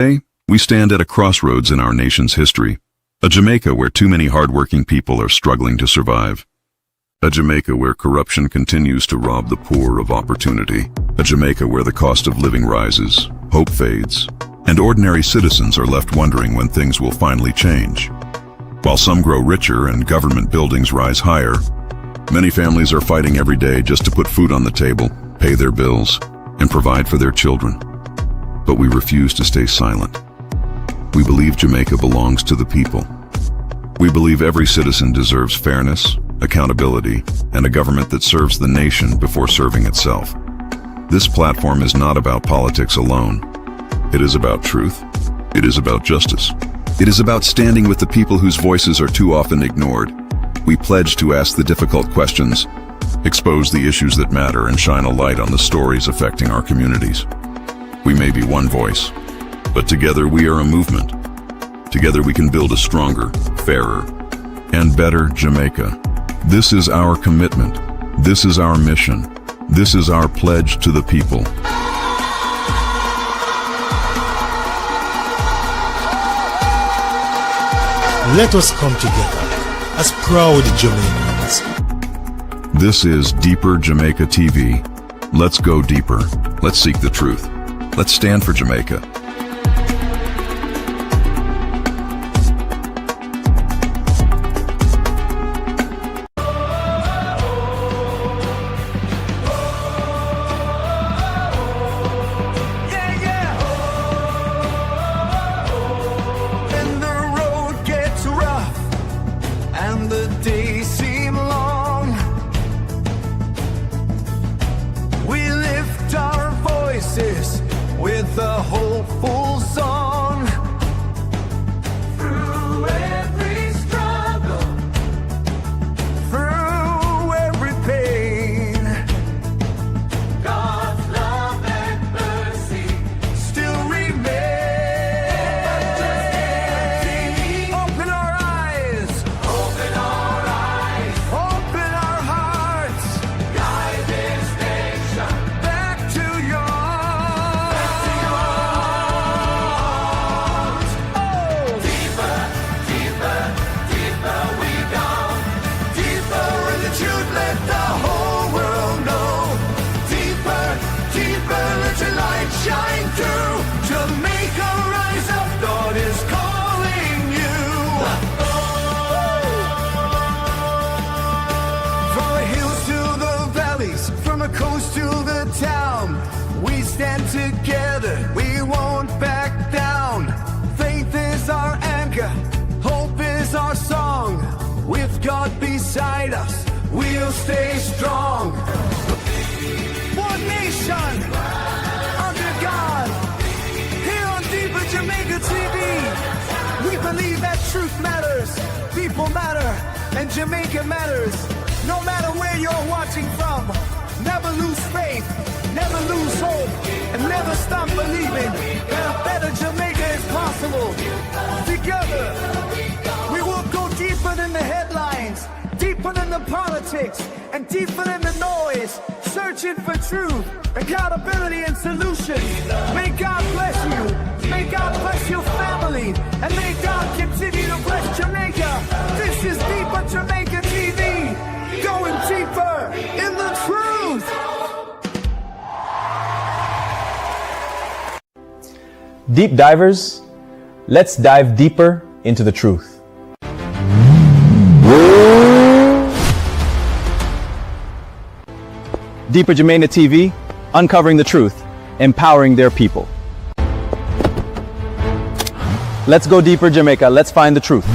Today, we stand at a crossroads in our nation's history, a Jamaica where too many hardworking people are struggling to survive. A Jamaica where corruption continues to rob the poor of opportunity. A Jamaica where the cost of living rises, hope fades, and ordinary citizens are left wondering when things will finally change. While some grow richer and government buildings rise higher, many families are fighting every day just to put food on the table, pay their bills, and provide for their children. But we refuse to stay silent. We believe Jamaica belongs to the people. We believe every citizen deserves fairness, accountability, and a government that serves the nation before serving itself. This platform is not about politics alone. It is about truth. It is about justice. It is about standing with the people whose voices are too often ignored. We pledge to ask the difficult questions, expose the issues that matter, and shine a light on the stories affecting our communities. We may be one voice, but together we are a movement. Together we can build a stronger, fairer, and better Jamaica. This is our commitment. This is our mission. This is our pledge to the people. Let us come together as proud Jamaicans. This is Deeper Jamaica TV. Let's go deeper. Let's seek the truth. Let's stand for Jamaica. When the road gets rough and the days seem long, we lift our voices with a hopeful song. Through every struggle, through every pain, God's love and mercy still remain. Open our eyes, open our eyes, open our hearts, guide this nation back to yours. Deeper, deeper, deeper we go. Deeper in the truth, let the whole world know. Deeper, deeper, let your light shine through. Jamaica, rise up, God is calling you. From the hills to the valleys, from the coast to the town, we stand together, we won't back down. Faith is our anchor, hope is our song. With God beside us, we'll stay strong. One nation, under God. Here on Deeper Jamaica TV, we believe that truth matters, people matter, and Jamaica matters. No matter where you're watching from, never lose faith, never lose hope, and never stop believing that a better Jamaica is possible. Together, we will go deeper than the headlines, deeper than the politics, and deeper than the noise, searching for truth, accountability, and solutions. May God bless you, may God bless your family, and may God continue to bless Jamaica. This is Deeper Jamaica TV, going deeper in the truth. Deep divers, let's dive deeper into the truth. Deeper Jamaica TV, uncovering the truth, empowering their people. Let's go deeper, Jamaica. Let's find the truth.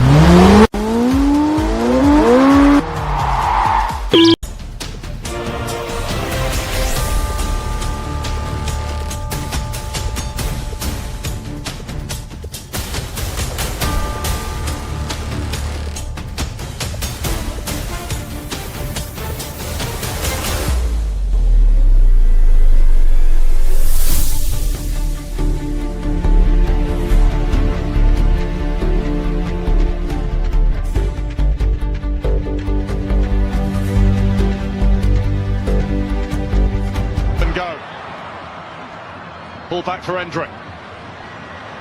Ball back for Endrick.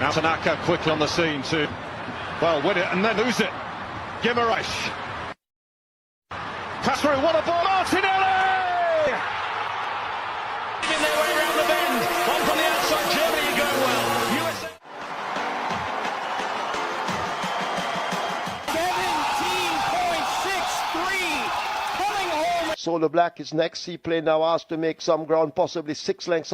Now Tanaka quickly on the scene to, well, win it and then lose it. Guimaraes. Pass through, what a ball, Martinelli! In their way around the bend. One from the outside, Germany going well. USA. 17.63, coming home. Solo Black is next. Seaplane now asked to make some ground, possibly 6 lengths.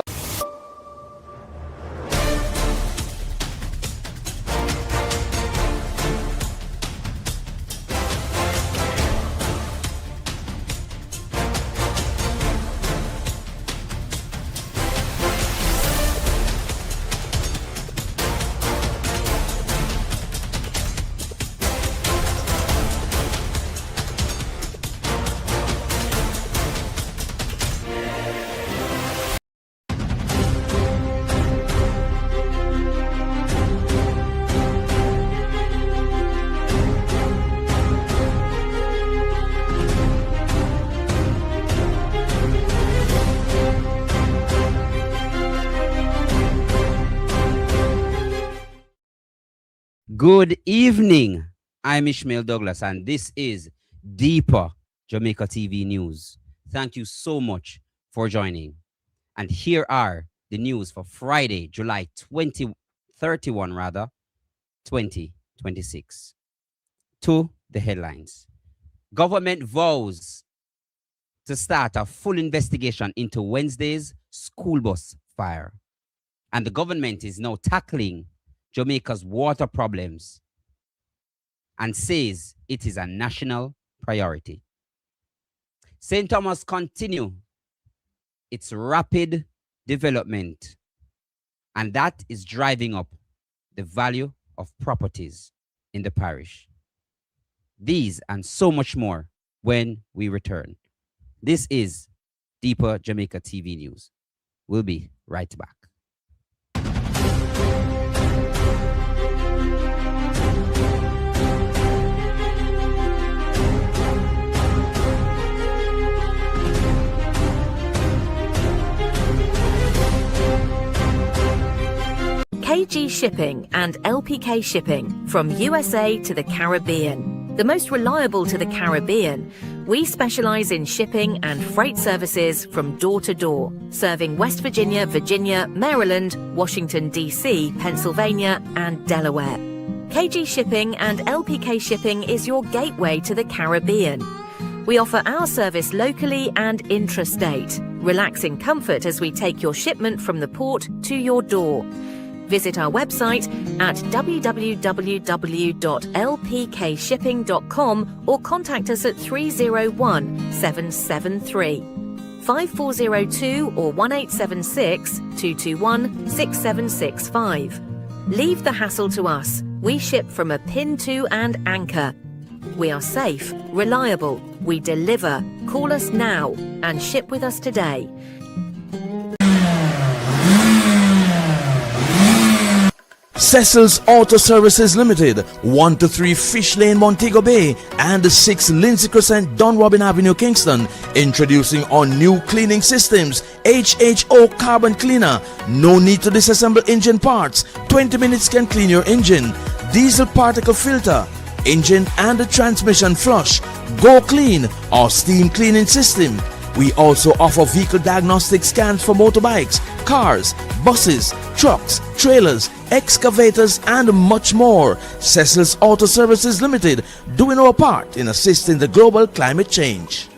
Good evening. I'm Ishmael Douglas, and this is Deeper Jamaica TV News. Thank you so much for joining. And here are the news for Friday, July 31, 2026. To the headlines. Government vows to start a full investigation into Wednesday's school bus fire. And the government is now tackling Jamaica's water problems and says it is a national priority. St. Thomas continue its rapid development, and that is driving up the value of properties in the parish. These and so much more when we return. This is Deeper Jamaica TV News. We'll be right back. KG Shipping and LPK Shipping, from USA to the Caribbean. The most reliable to the Caribbean, we specialize in shipping and freight services from door to door, serving West Virginia, Virginia, Maryland, Washington, D.C., Pennsylvania, and Delaware. KG Shipping and LPK Shipping is your gateway to the Caribbean. We offer our service locally and intrastate. Relax in comfort as we take your shipment from the port to your door. Visit our website at www.lpkshipping.com or contact us at 301-773-5402 or 1876-221-6765. Leave the hassle to us. We ship from a pin to and anchor. We are safe, reliable, we deliver. Call us now and ship with us today. Cecil's Auto Services Limited, 1 to 3 Fish Lane, Montego Bay, and 6 Lindsay Crescent, Don Robin Avenue, Kingston, introducing our new cleaning systems, HHO Carbon Cleaner. No need to disassemble engine parts. 20 minutes can clean your engine. Diesel particle filter, engine and the transmission flush. Go Clean, our steam cleaning system. We also offer vehicle diagnostic scans for motorbikes, cars, buses, trucks, trailers, excavators, and much more. Cecil's Auto Services Limited, doing our part in assisting the global climate change.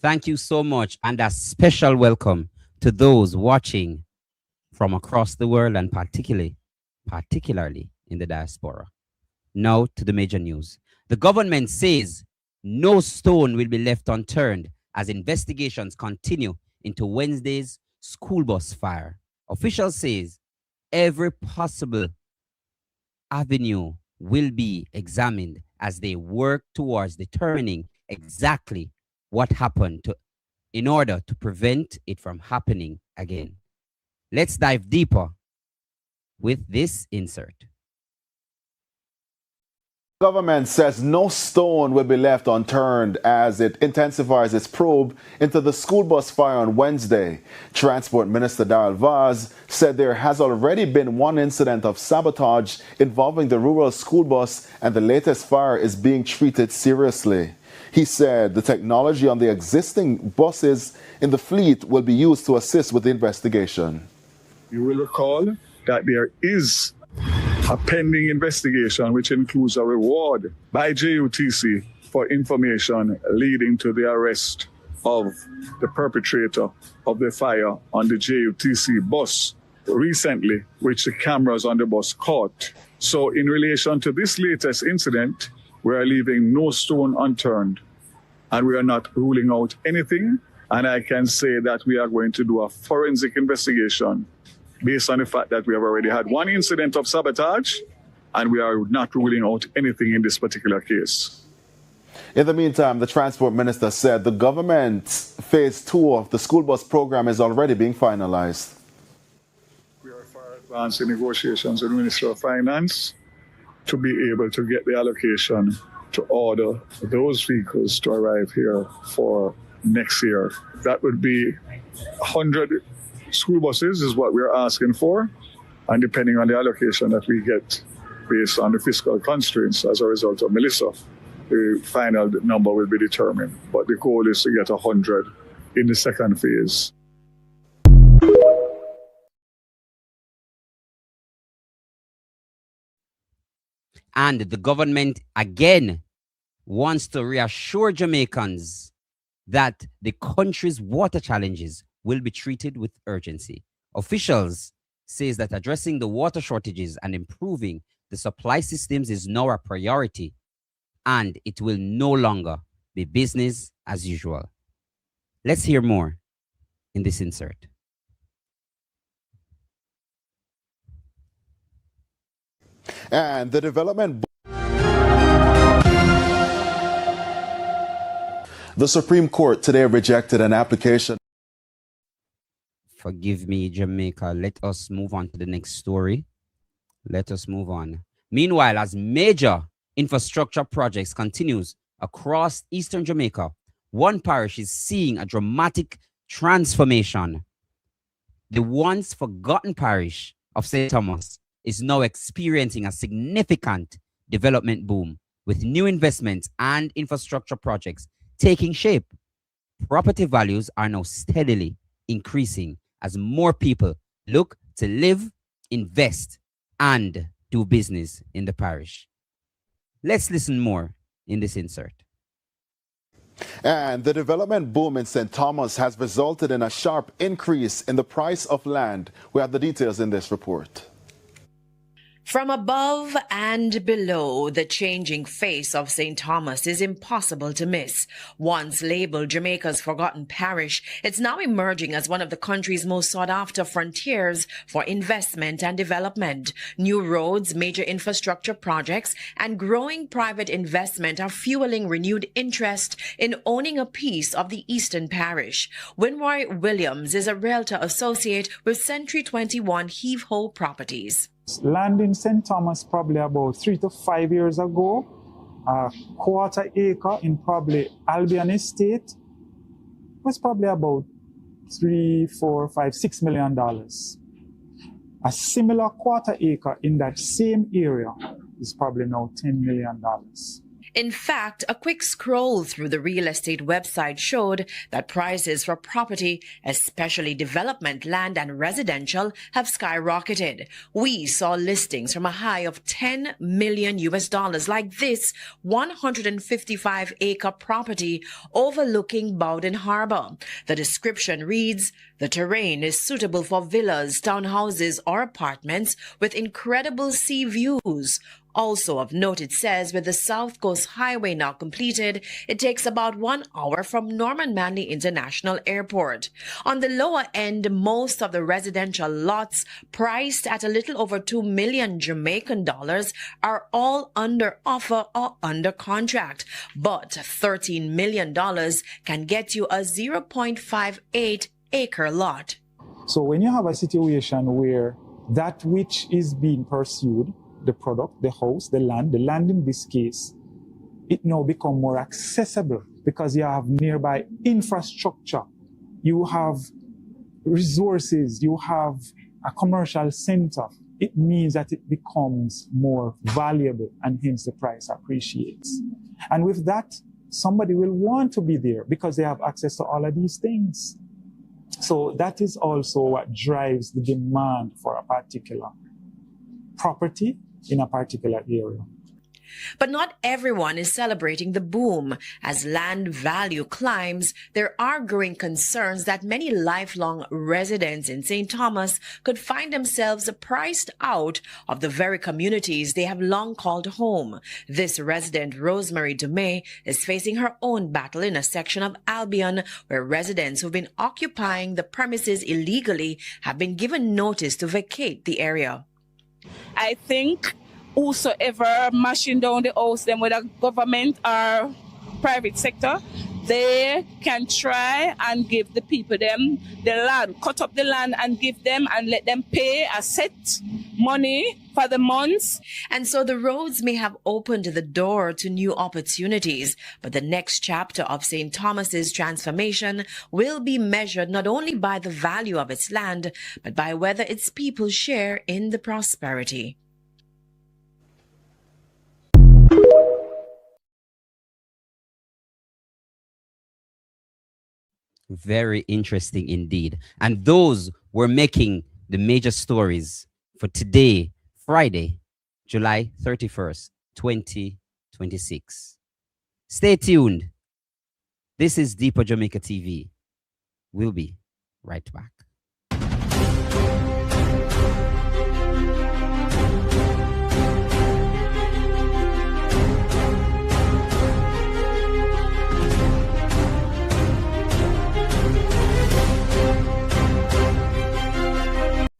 Thank you so much, and a special welcome to those watching from across the world and particularly in the diaspora. Now to the major news. The government says no stone will be left unturned as investigations continue into Wednesday's school bus fire. Officials says every possible avenue will be examined as they work towards determining exactly what happened in order to prevent it from happening again. Let's dive deeper with this insert. Government says no stone will be left unturned as it intensifies its probe into the school bus fire on Wednesday. Transport Minister Darrell Vaz said there has already been one incident of sabotage involving the rural school bus, and the latest fire is being treated seriously. He said the technology on the existing buses in the fleet will be used to assist with the investigation. You will recall that there is a pending investigation which includes a reward by JUTC for information leading to the arrest of the perpetrator of the fire on the JUTC bus recently, which the cameras on the bus caught. So in relation to this latest incident, we are leaving no stone unturned and we are not ruling out anything. And I can say that we are going to do a forensic investigation based on the fact that we have already had one incident of sabotage and we are not ruling out anything in this particular case. In the meantime, the Transport Minister said the government's phase 2 of the school bus program is already being finalized. We are far advanced in negotiations with the Minister of Finance to be able to get the allocation to order those vehicles to arrive here for next year. That would be 100 school buses is what we're asking for, and depending on the allocation that we get based on the fiscal constraints as a result of Melissa, the final number will be determined. But the goal is to get 100 in the second phase. And the government again wants to reassure Jamaicans that the country's water challenges will be treated with urgency. Officials says that addressing the water shortages and improving the supply systems is now a priority, and it will no longer be business as usual. Let's hear more in this insert. And the development... The Supreme Court today rejected an application... Forgive me, Jamaica. Let us move on to the next story. Let us move on. Meanwhile, as major infrastructure projects continues across eastern Jamaica, one parish is seeing a dramatic transformation. The once forgotten parish of St. Thomas is now experiencing a significant development boom with new investments and infrastructure projects taking shape. Property values are now steadily increasing as more people look to live, invest, and do business in the parish. Let's listen more in this insert. And the development boom in St. Thomas has resulted in a sharp increase in the price of land. We have the details in this report. From above and below, the changing face of St. Thomas is impossible to miss. Once labeled Jamaica's forgotten parish, it's now emerging as one of the country's most sought-after frontiers for investment and development. New roads, major infrastructure projects, and growing private investment are fueling renewed interest in owning a piece of the Eastern Parish. Winroy Williams is a realtor associate with Century 21 Heave-Ho Properties. Land in St. Thomas probably about 3 to 5 years ago, a quarter acre in probably Albion Estate was probably about $3, $4, $5, $6 million. A similar quarter acre in that same area is probably now $10 million. In fact, a quick scroll through the real estate website showed that prices for property, especially development land and residential, have skyrocketed. We saw listings from a high of $10 million like this 155-acre property overlooking Bowden Harbor. The description reads, "The terrain is suitable for villas, townhouses, or apartments with incredible sea views. Also of note, it says, with the South Coast Highway now completed, it takes about 1 hour from Norman Manley International Airport. On the lower end, most of the residential lots priced at a little over 2 million Jamaican dollars are all under offer or under contract. But $13 million can get you a 0.58 acre lot. So when you have a situation where that which is being pursued, the product, the house, the land in this case, it now become more accessible because you have nearby infrastructure, you have resources, you have a commercial center. It means that it becomes more valuable and hence the price appreciates. And with that, somebody will want to be there because they have access to all of these things. So that is also what drives the demand for a particular property in a particular area. But not everyone is celebrating the boom. As land value climbs, there are growing concerns that many lifelong residents in St. Thomas could find themselves priced out of the very communities they have long called home. This resident, Rosemary Dumay, is facing her own battle in a section of Albion where residents who've been occupying the premises illegally have been given notice to vacate the area. I think whosoever mashing down the house, them whether government or private sector, they can try and give the people them the land, cut up the land and give them and let them pay a set money for the months. And so the roads may have opened the door to new opportunities, but the next chapter of St. Thomas's transformation will be measured not only by the value of its land, but by whether its people share in the prosperity. Very interesting indeed. And those were making the major stories for today, Friday, July 31st, 2026. Stay tuned. This is Deeper Jamaica TV. We'll be right back.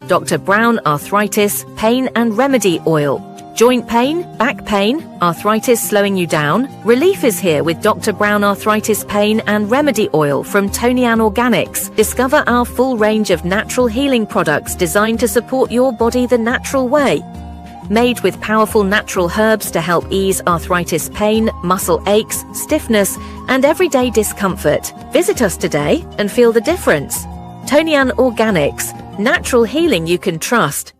Dr. Brown Arthritis Pain and Remedy Oil. Joint pain, back pain, arthritis slowing you down? Relief is here with Dr. Brown Arthritis Pain and Remedy Oil from Tonian Organics. Discover our full range of natural healing products designed to support your body the natural way. Made with powerful natural herbs to help ease arthritis pain, muscle aches, stiffness, and everyday discomfort. Visit us today and feel the difference. Tonian Organics. Natural healing you can trust.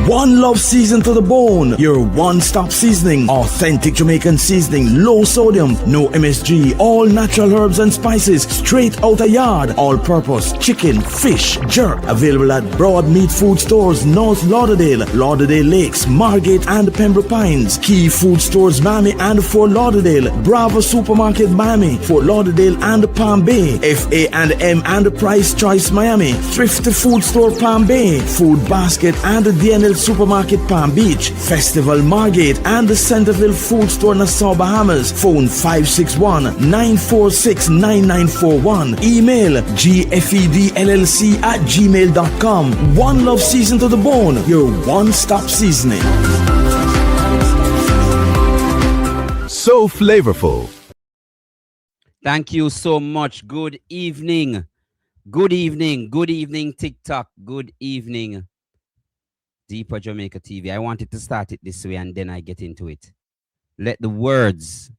One Love Season to the Bone, your one-stop seasoning, authentic Jamaican seasoning, low sodium, no MSG, all natural herbs and spices, straight out a yard, all-purpose, chicken, fish, jerk, available at Broad Meat Food Stores, North Lauderdale, Lauderdale Lakes, Margate and Pembroke Pines, Key Food Stores, Miami and Fort Lauderdale, Bravo Supermarket, Miami, Fort Lauderdale and Palm Bay, FA&M and Price Choice, Miami, Thrifty Food Store, Palm Bay, Food Basket and DNL Supermarket, Palm Beach, Festival, Margate, and the Centerville Food Store, Nassau, Bahamas. Phone 561-946-9941. Email gfedllc@gmail.com. One Love Season to the Bone, your one-stop seasoning. So flavorful. Thank you so much. Good evening. Good evening. Good evening, TikTok. Good evening, Deeper Jamaica TV. I wanted to start it this way and then I get into it. Let the words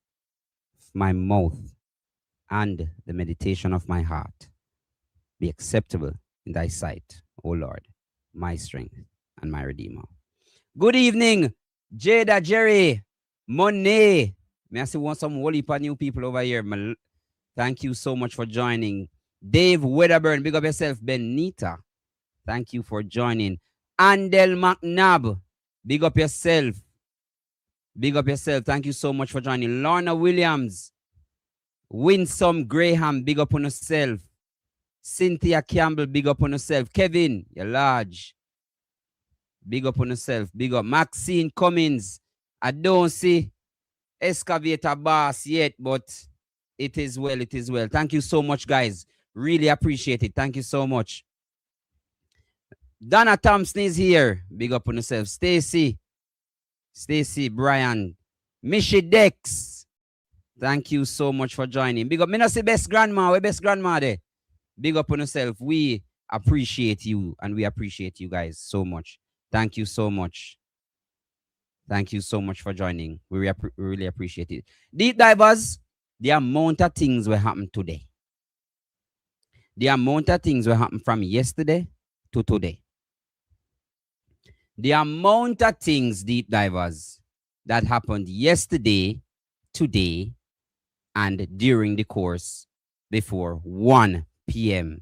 of my mouth and the meditation of my heart be acceptable in thy sight, O Lord, my strength and my redeemer. Good evening, Jada, Jerry, Monet. May I see some whole heap of new people over here. Thank you so much for joining. Dave Wedderburn, big up yourself. Benita, thank you for joining. Andel McNabb, big up yourself. Big up yourself. Thank you so much for joining. Lorna Williams, Winsome Graham, big up on yourself. Cynthia Campbell, big up on yourself. Kevin, you're large. Big up on yourself. Big up. Maxine Cummins, I don't see excavator boss yet, but it is well. It is well. Thank you so much, guys. Really appreciate it. Thank you so much. Donna Thompson is here. Big up on yourself. Stacy, Brian, Mishi Dex. Thank you so much for joining. Big up. Me not say best grandma. We best grandma there. Big up on yourself. We appreciate you and we appreciate you guys so much. Thank you so much. Thank you so much for joining. We really appreciate it. Deep divers, the amount of things will happen today. The amount of things will happen from yesterday to today. The amount of things, deep divers, that happened yesterday, today, and during the course before 1 p.m.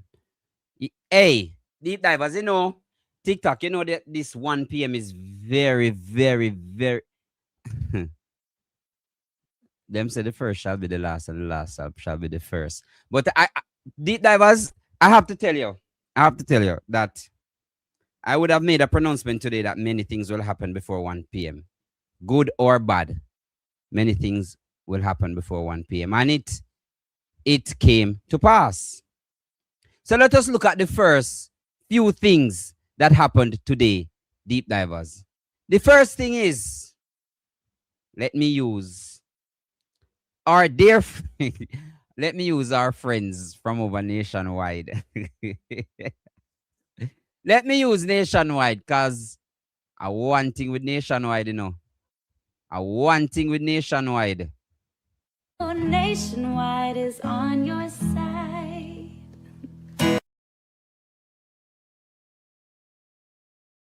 Hey, deep divers, you know, TikTok, you know that this 1 p.m. is very, very, very... Them say the first shall be the last and the last shall be the first. But deep divers, I have to tell you that I would have made a pronouncement today that many things will happen before 1 p.m. Good or bad, many things will happen before 1 p.m. And it came to pass. So let us look at the first few things that happened today, deep divers. The first thing is, let me use our friends from over Nationwide. Let me use Nationwide because I want thing with Nationwide, you know. I want thing with Nationwide. Nationwide is on your side.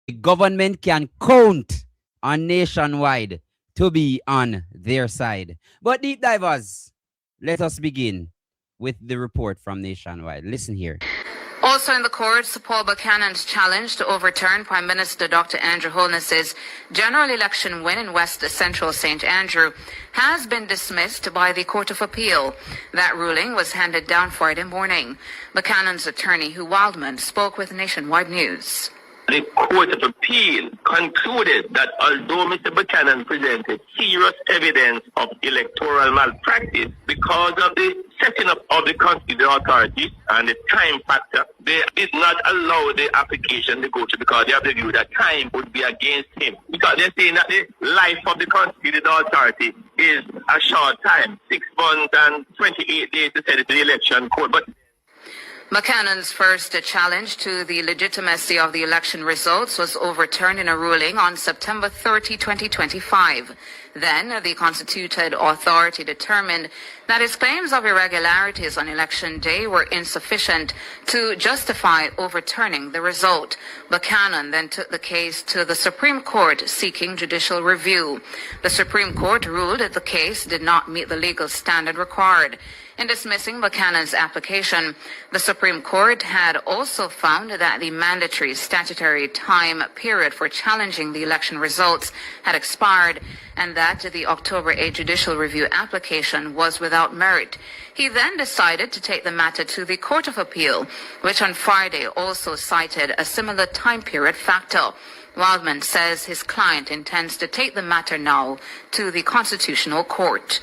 The government can count on Nationwide to be on their side. But deep divers, let us begin with the report from Nationwide. Listen here. Also in the courts, Paul Buchanan's challenge to overturn Prime Minister Dr. Andrew Holness's general election win in West Central St. Andrew has been dismissed by the Court of Appeal. That ruling was handed down Friday morning. Buchanan's attorney, Hugh Wildman, spoke with Nationwide News. The Court of Appeal concluded that although Mr. Buchanan presented serious evidence of electoral malpractice because of the setting up of the constitutional authorities and the time factor, they did not allow the application to go through because they have the view that time would be against him. Because they're saying that the life of the constitutional authority is a short time, 6 months and 28 days to set it to the election court. But Buchanan's first challenge to the legitimacy of the election results was overturned in a ruling on September 30, 2025. Then, the constituted authority determined that his claims of irregularities on election day were insufficient to justify overturning the result. Buchanan then took the case to the Supreme Court seeking judicial review. The Supreme Court ruled that the case did not meet the legal standard required. In dismissing Buchanan's application, the Supreme Court had also found that the mandatory statutory time period for challenging the election results had expired and that the October 8 judicial review application was without merit. He then decided to take the matter to the Court of Appeal, which on Friday also cited a similar time period factor. Wildman says his client intends to take the matter now to the Constitutional Court.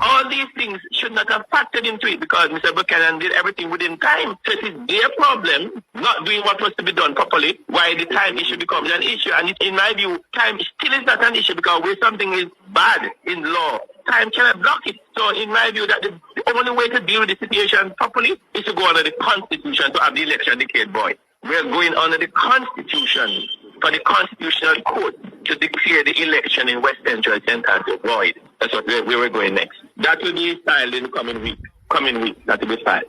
all these things should not have factored into it because Mr. Buchanan did everything within time. So it is their problem not doing what was to be done properly, why the time issue becomes an issue. And in my view, time still is not an issue because when something is bad in law, time cannot block it. So in my view, that the only way to deal with the situation properly is to go under the Constitution to have the election declared void. We're going under the Constitution for the Constitutional Court to declare the election in West Central St. Andrew void. That's what we were going next. That will be filed in the coming week. That will be filed.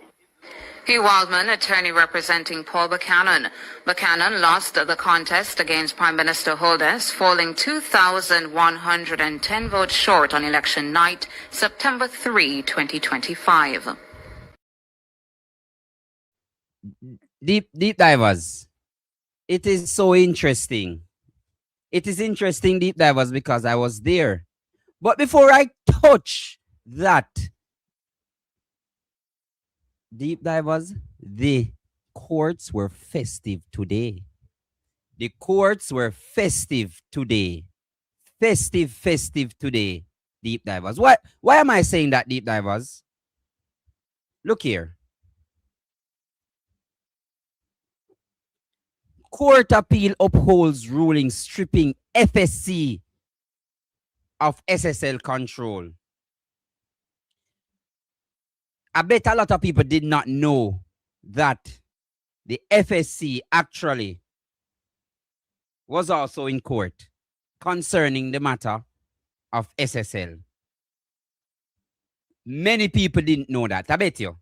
Hugh Wildman, attorney representing Paul Buchanan. Buchanan lost the contest against Prime Minister Holness, falling 2,110 votes short on election night, September 3, 2025. Deep divers. It is so interesting. It is interesting, deep divers, because I was there. But before I touch that, deep divers, the courts were festive today. The courts were festive today. festive today, deep divers. Why am I saying that, deep divers? Look here. Court appeal upholds ruling stripping FSC of SSL control. I bet a lot of people did not know that the FSC actually was also in court concerning the matter of SSL. Many people didn't know that. I bet you.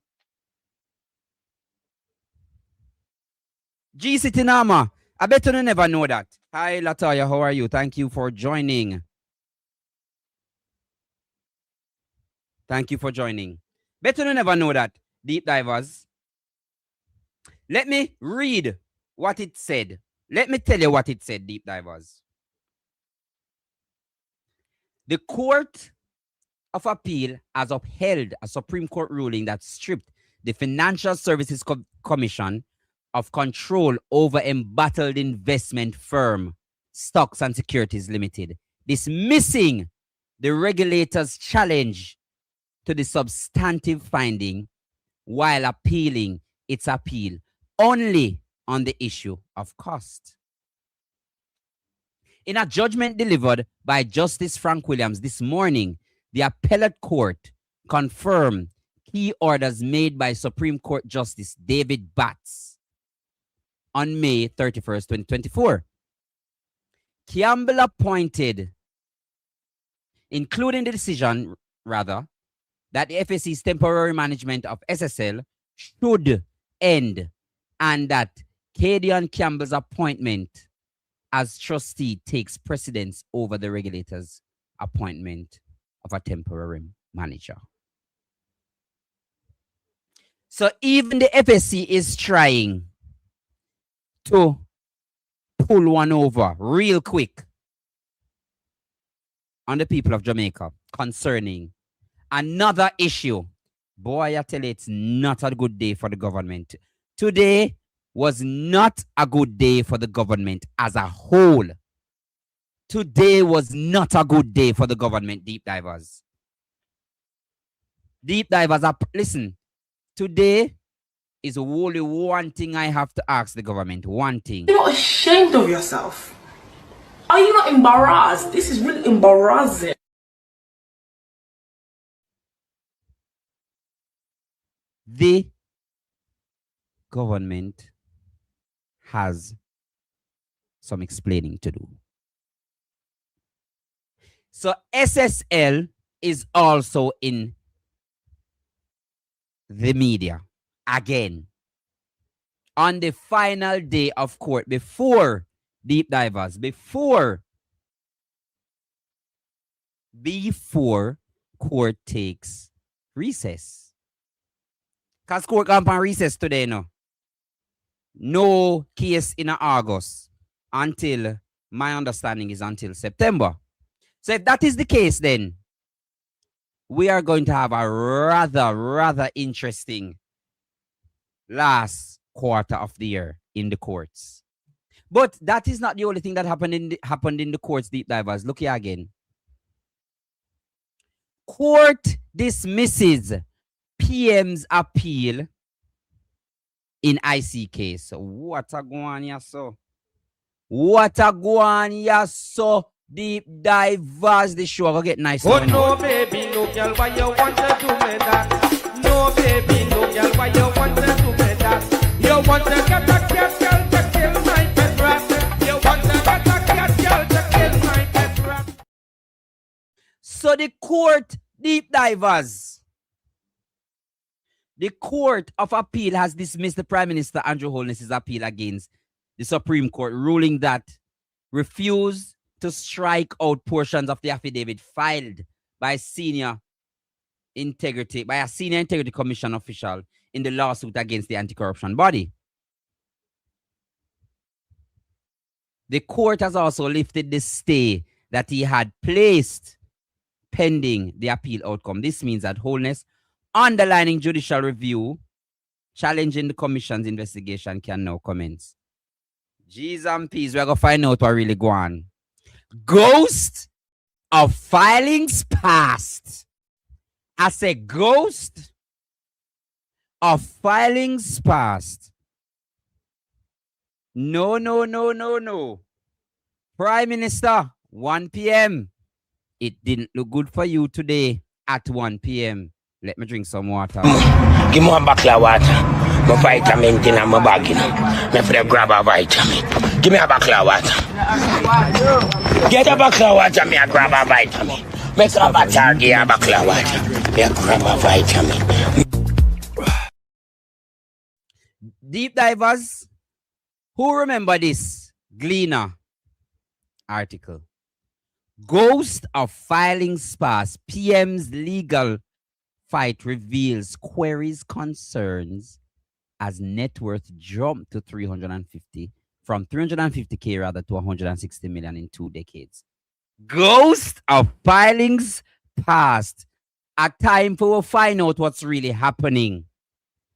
G City Nama, I bet you never know that. Hi Latoya, how are you? Thank you for joining. Thank you for joining. Bet you never know that, deep divers. Let me read what it said. Let me tell you what it said, deep divers. The Court of Appeal has upheld a Supreme Court ruling that stripped the Financial Services Commission of control over embattled investment firm Stocks and Securities Limited, dismissing the regulator's challenge to the substantive finding while appealing its appeal only on the issue of cost. In a judgment delivered by Justice Frank Williams this morning, the appellate court confirmed key orders made by Supreme Court Justice David Batts on May 31st, 2024. Campbell appointed, including the decision, rather, that the FSC's temporary management of SSL should end and that Cadian Campbell's appointment as trustee takes precedence over the regulator's appointment of a temporary manager. So even the FSC is trying to pull one over real quick on the people of Jamaica concerning another issue. Boy, I tell you, it's not a good day for the government. Today was not a good day for the government as a whole. Today was not a good day for the government, deep divers. Deep divers, listen, today is only one thing I have to ask the government. One thing. You're not ashamed of yourself? Are you not embarrassed? This is really embarrassing. The government has some explaining to do. So SSL is also in the media again on the final day of court, before deep divers, before court takes recess. Because court come on recess today, no case in August until, my understanding is until September. So if that is the case, then we are going to have a rather interesting last quarter of the year in the courts. But that is not the only thing that happened in the courts, deep divers. Look here again. Court dismisses PM's appeal in IC case. What a go on ya so? What a go on ya so? Deep divers, the show will get nice. Oh no, baby, no girl, why you want to do me that? No, baby, no girl, why you want to do me that? You want to get a cat girl to kill my pet rat. You want to get a cat girl to kill my pet rat. So the court, deep divers, the Court of Appeal has dismissed the Prime Minister Andrew Holness's appeal against the Supreme Court, ruling that refused to strike out portions of the affidavit filed by a senior integrity commission official in the lawsuit against the anti-corruption body. The court has also lifted the stay that he had placed pending the appeal outcome. This means that Holness, underlining judicial review, challenging the commission's investigation, can now commence. G's and P's, we're going to find out what really going on. Ghost of filings past. I say ghost of filings past. No, no, no, no, no. Prime Minister, 1 p.m. It didn't look good for you today at 1 p.m. Let me drink some water. Give me one bottle of water. My vitamin in my bag. Me for the grab a vitamin. Give me a bottle of water. Get a bottle of water, me a grab a vitamin. Make a bottle, give a bottle of water. Me a grab a vitamin. Deep divers, who remember this Gleaner article? Ghost of filings past. PM's legal fight reveals queries concerns as net worth jumped to 350 from 350K rather to 160 million in 2 decades. Ghost of filings past. A time for we find out what's really happening.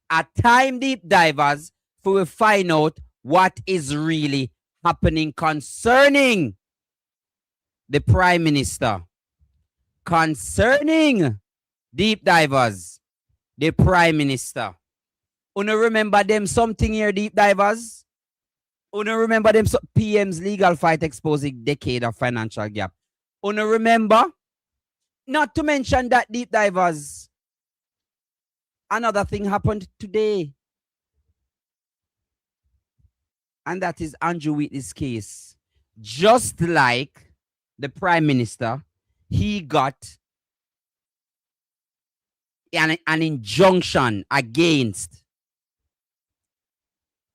A time, deep divers, for we find out what is really happening concerning the Prime Minister. Concerning, deep divers, the Prime Minister. Una remember them something here, deep divers? Una remember them PM's legal fight exposing decade of financial gap? Una remember? Not to mention that, deep divers, another thing happened today. And that is Andrew Wheatley's case. Just like the Prime Minister, he got an injunction against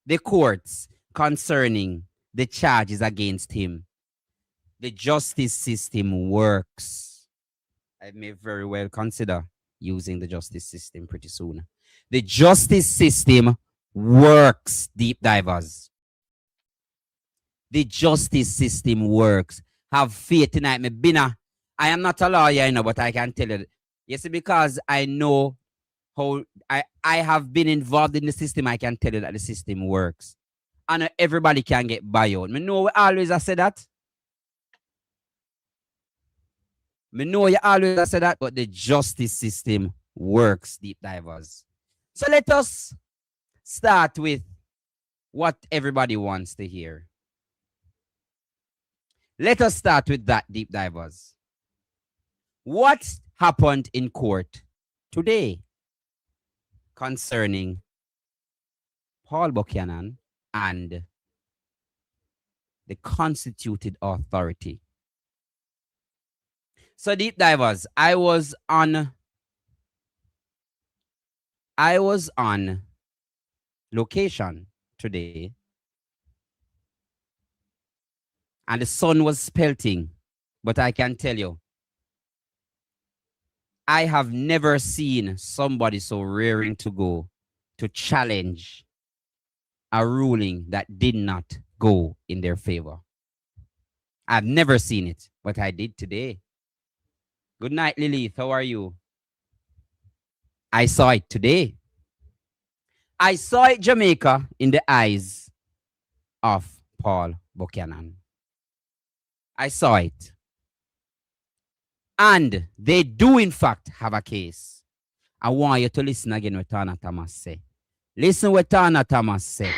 the courts concerning the charges against him. The justice system works. I may very well consider using the justice system pretty soon. The justice system works, deep divers. The justice system works. Have faith tonight. I am not a lawyer, but I can tell you. You see, because I know how I have been involved in the system, I can tell you that the system works. And everybody can get buyout. I know always I say that. I know you always say that, but the justice system works, deep divers. So let us start with what everybody wants to hear. Let us start with that, deep divers. What happened in court today concerning Paul Buchanan and the constituted authority? So, deep divers, I was on location today, and the sun was pelting, but I can tell you, I have never seen somebody so raring to go to challenge a ruling that did not go in their favor. I've never seen it, but I did today. Good night, Lilith. How are you? I saw it today. I saw it, Jamaica, in the eyes of Paul Buchanan. I saw it. And they do, in fact, have a case. I want you to listen again what Tana Thomas say. Listen what Tana Thomas say.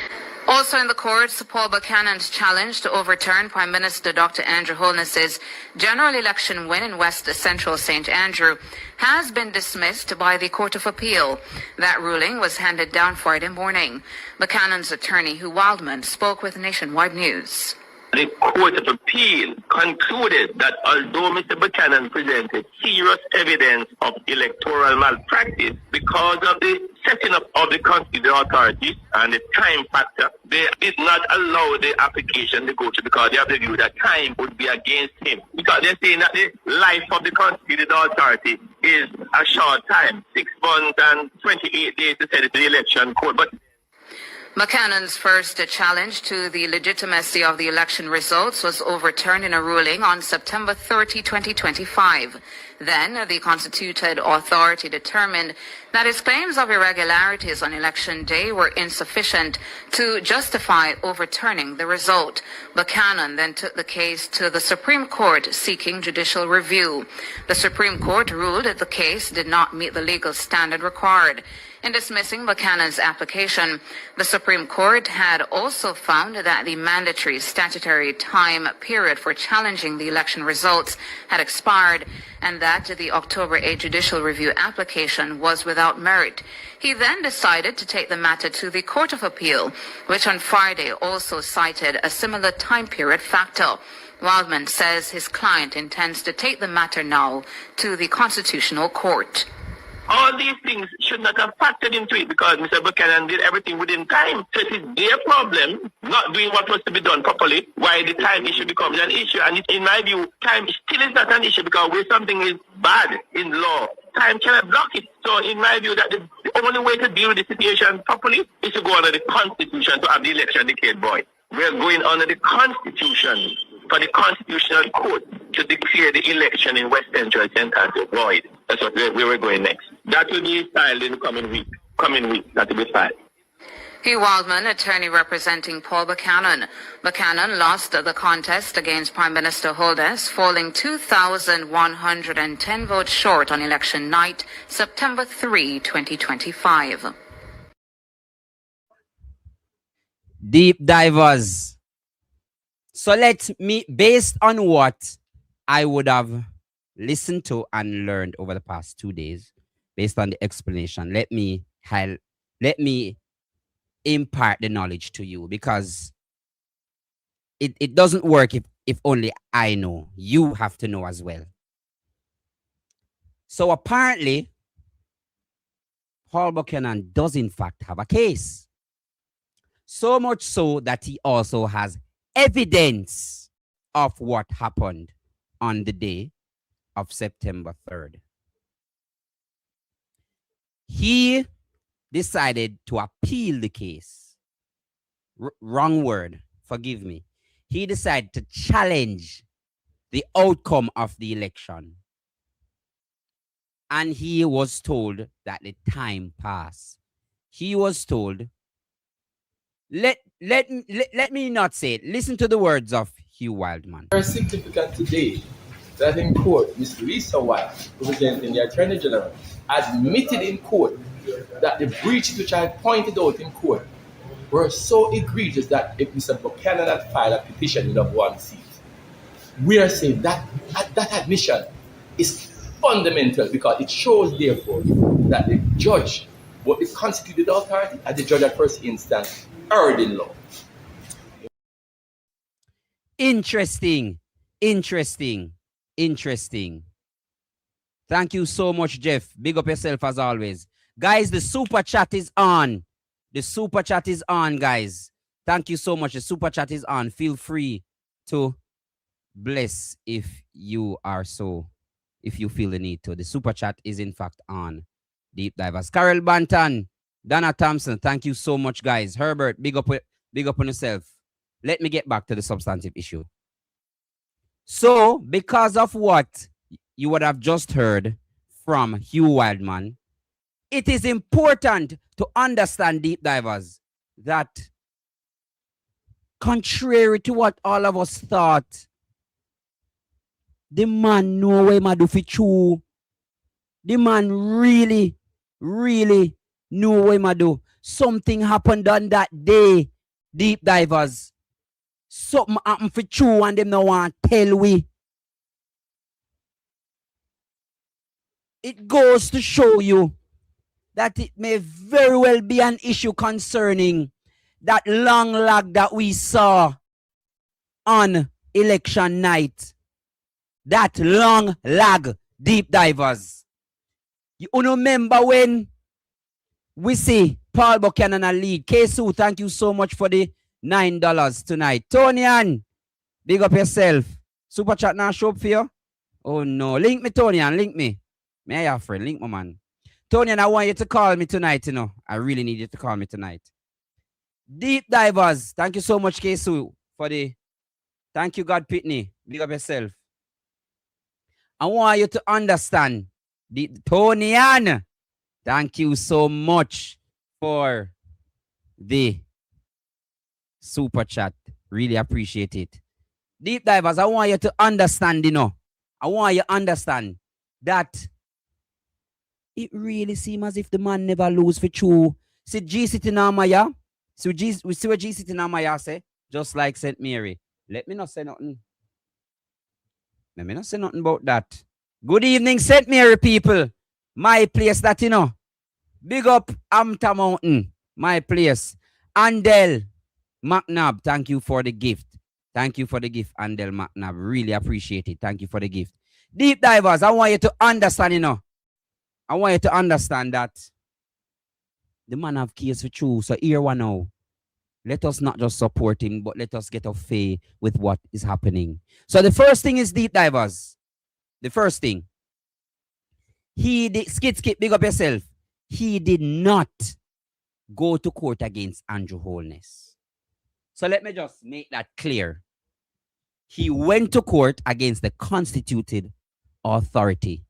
Also in the courts, Paul Buchanan's challenge to overturn Prime Minister Dr. Andrew Holness's general election win in West Central St. Andrew has been dismissed by the Court of Appeal. That ruling was handed down Friday morning. Buchanan's attorney, Hugh Wildman, spoke with Nationwide News. The Court of Appeal concluded that although Mr. Buchanan presented serious evidence of electoral malpractice because of the setting up of the constituted authorities and the time factor, they did not allow the application to go through because they have the view that time would be against him. Because they're saying that the life of the constituted authority is a short time, 6 months and 28 days to set it to the election court. But Buchanan's first challenge to the legitimacy of the election results was overturned in a ruling on September 30, 2025. Then, the constituted authority determined that his claims of irregularities on election day were insufficient to justify overturning the result. Buchanan then took the case to the Supreme Court seeking judicial review. The Supreme Court ruled that the case did not meet the legal standard required. In dismissing Buchanan's application, the Supreme Court had also found that the mandatory statutory time period for challenging the election results had expired and that the October 8 judicial review application was without merit. He then decided to take the matter to the Court of Appeal, which on Friday also cited a similar time period factor. Wildman says his client intends to take the matter now to the Constitutional Court. All these things should not have factored into it because Mr. Buchanan did everything within time. So it is their problem not doing what was to be done properly, why the time issue becomes an issue. And in my view, time still is not an issue because where something is bad in law, time cannot block it. So in my view, that the only way to deal with the situation properly is to go under the Constitution to have the election declared void. We are going under the Constitution for the Constitutional Court to declare the election in West Central Kentucky void. That's what we were going next. That will be filed in the coming week. That will be filed. Hugh Wildman, attorney representing Paul Buchanan. Buchanan lost the contest against Prime Minister Holdess, falling 2,110 votes short on election night, September 3, 2025. Deep divers. So let me, based on what I would have listened to and learned over the past 2 days, based on the explanation, let me impart the knowledge to you because it doesn't work if only I know. You have to know as well. So apparently, Paul Buchanan does in fact have a case. So much so that he also has evidence of what happened on the day of September 3rd. He decided to appeal the case. Wrong word, forgive me. He decided to challenge the outcome of the election. And he was told that the time passed. He was told, let me not say it. Listen to the words of Hugh Wildman. Very significant today that in court, Ms. Lisa White, representing the Attorney General, admitted in court that the breaches which I pointed out in court were so egregious that if Mr. Buchanan had filed a petition, he'd have won seat. We are saying that that admission is fundamental because it shows, therefore, that the judge, both the constituted authority and the judge at first instance, erred in law. Interesting. Thank you so much, Jeff. Big up yourself as always. Guys, the super chat is on. The super chat is on, guys. Thank you so much. The super chat is on. Feel free to bless if you feel the need to. The super chat is in fact on. Deep divers. Carol Banton, Donna Thompson, thank you so much, guys. Herbert, big up on yourself. Let me get back to the substantive issue. So, because of what you would have just heard from Hugh Wildman, it is important to understand, deep divers, that contrary to what all of us thought, the man know what he do for true. The man really knew what he do. Something happened on that day, deep divers. Something happened for true and them no want to tell we. It goes to show you that it may very well be an issue concerning that long lag that we saw on election night. That long lag, deep divers. You remember when we see Paul Buchanan a lead. Kesu, thank you so much for the $9 tonight. Tonian, big up yourself. Super chat now show up for you. Oh no. Link me, Tonian, link me. May I have a friend? Link my man. Tonian, I want you to call me tonight, you know. I really need you to call me tonight. Deep divers. Thank you so much, Kesu, for the. Thank you, God Pitney. Big up yourself. I want you to understand the Tonian. Thank you so much for the super chat. Really appreciate it. Deep divers, I want you to understand, I want you to understand that it really seems as if the man never lose for true. See G City Namaya. So we see what G City Namaya say, just like St. Mary. Let me not say nothing. Let me not say nothing about that. Good evening, St. Mary people. My place that Big up Amta Mountain. My place. Andel McNabb, thank you for the gift. Thank you for the gift, Andel McNabb. Really appreciate it. Thank you for the gift. Deep divers, I want you to understand, I want you to understand that the man have case for true. So here one now. Let us not just support him, but let us get a faith with what is happening. So the first thing is deep divers. The first thing. He did, skip, big up yourself. He did not go to court against Andrew Holness. So let me just make that clear. He went to court against the constituted authority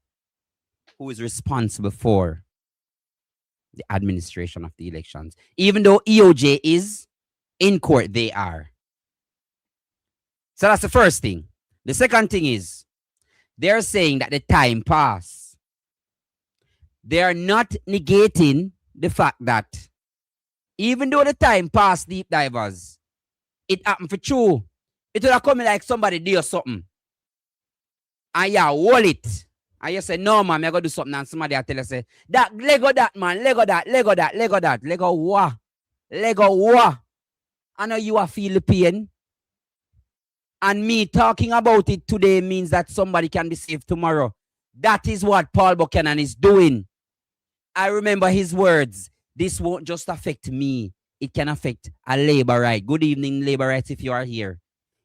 who is responsible for the administration of the elections. Even though EOJ is in court, they are. So that's the first thing. The second thing is, they're saying that the time passed. They are not negating the fact that even though the time passed, deep divers, it happened for true. It would have come like somebody did something. And you hold it. And you say, no, man, I'm going to do something. And somebody will tell you, say, that, Lego that, man, Lego that, Lego that, Lego that, Lego what? Lego what? I know you are feel the pain. And me talking about it today means that somebody can be saved tomorrow. That is what Paul Buchanan is doing. I remember his words. This won't just affect me. It can affect a labor right. Good evening, labor rights, if you are here.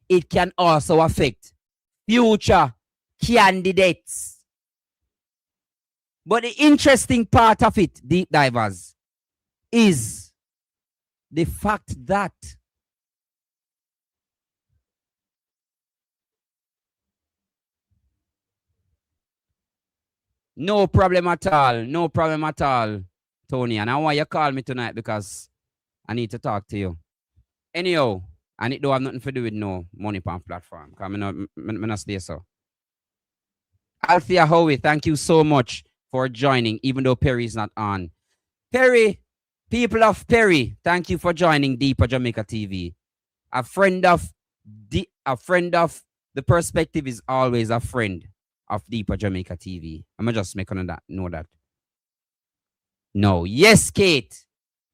It can also affect future candidates. But the interesting part of it, deep divers, is the fact that no problem at all. No problem at all, Tony. And I want you to call me tonight because I need to talk to you. Anyhow, and it don't have nothing to do with no money pan platform. Because I'm not stay so. Althea Howie, thank you so much for joining, even though Perry is not on. Perry, people of Perry, thank you for joining Deeper Jamaica TV. A friend of the perspective is always a friend of Deeper Jamaica TV. I'm gonna just make that know that. No, yes, Kate.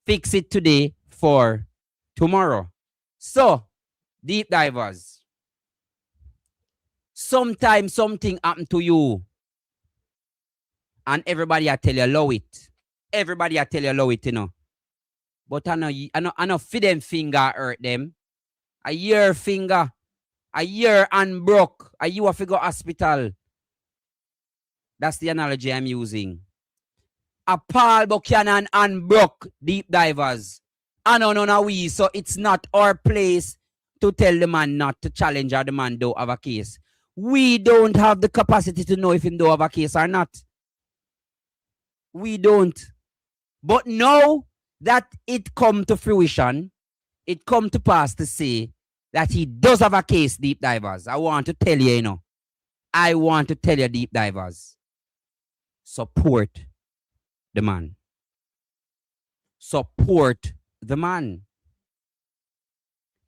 Fix it today for tomorrow. So, deep divers. Sometimes something happened to you. And everybody I tell you allow it. Everybody I tell you allow it, But I know feed them finger hurt them. A year finger. A year and broke. A you have to go hospital. That's the analogy I'm using. A Paul Buchanan and broke deep divers. I know we, so it's not our place to tell the man not to challenge or the man don't have a case. We don't have the capacity to know if he don't have a case or not. We don't. But now that it come to fruition, it come to pass to say that he does have a case, deep divers. I want to tell you, I want to tell you, deep divers. Support the man. Support the man.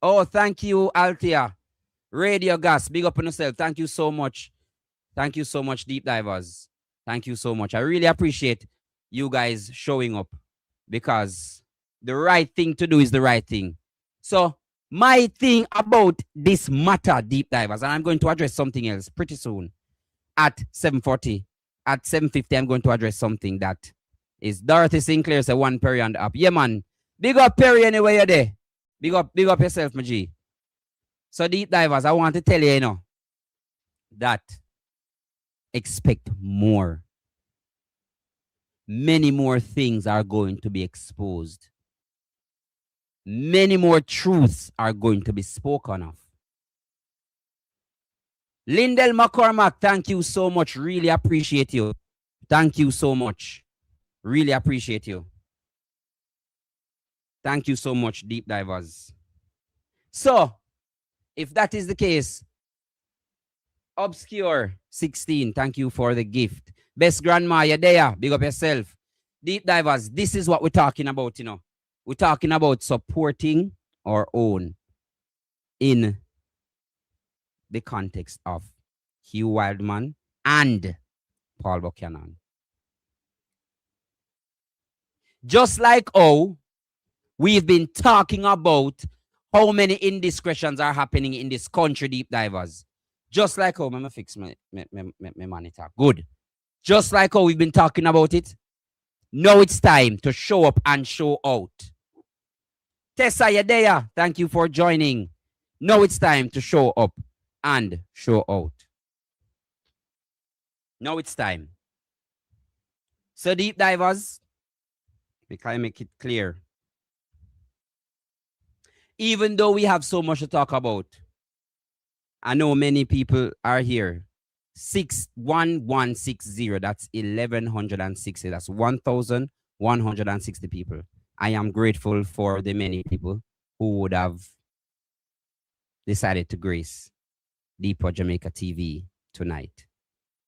Oh, thank you, Althea. Radio Gas, big up on yourself. Thank you so much. Thank you so much, deep divers. Thank you so much. I really appreciate you guys showing up because the right thing to do is the right thing. So my thing about this matter, deep divers, and I'm going to address something else pretty soon at 7:40. At 7:50, I'm going to address something that is Dorothy Sinclair say one Perry on the app. Yeah, man. Big up Perry anyway you're there. Big up yourself, my G. So deep divers, I want to tell you, that expect more. Many more things are going to be exposed. many more truths are going to be spoken of. Lindell McCormack, thank you so much. Really appreciate you. Thank you so much. Really appreciate you. Thank you so much, deep divers. So, if that is the case, Obscure 16, thank you for the gift. Best grandma, you're there. Big up yourself. Deep divers, this is what we're talking about, you know. We're talking about supporting our own in the context of Hugh Wildman and Paul Buchanan. Just like we've been talking about how many indiscretions are happening in this country, deep divers. Just like I'm gonna fix my monitor. Good. Just like we've been talking about it. Now it's time to show up and show out. Tessa, you're there. Thank you for joining. Now it's time to show up and show out. Now it's time. So deep divers, we can make it clear. Even though we have so much to talk about, I know many people are here. 61160, that's 1160. That's 1,160 people. I am grateful for the many people who would have decided to grace Deeper Jamaica TV tonight.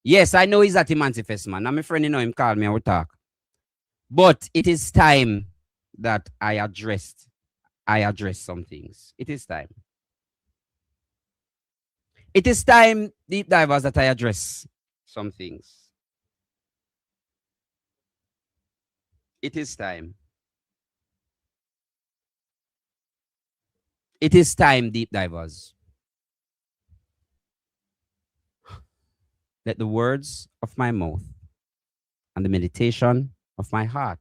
Yes, I know he's at the Manifest, man. I'm a friend, you know him, call me, I will talk. But it is time that I address some things. It is time. It is time, deep divers, that I address some things. It is time. It is time, deep divers. Let the words of my mouth and the meditation of my heart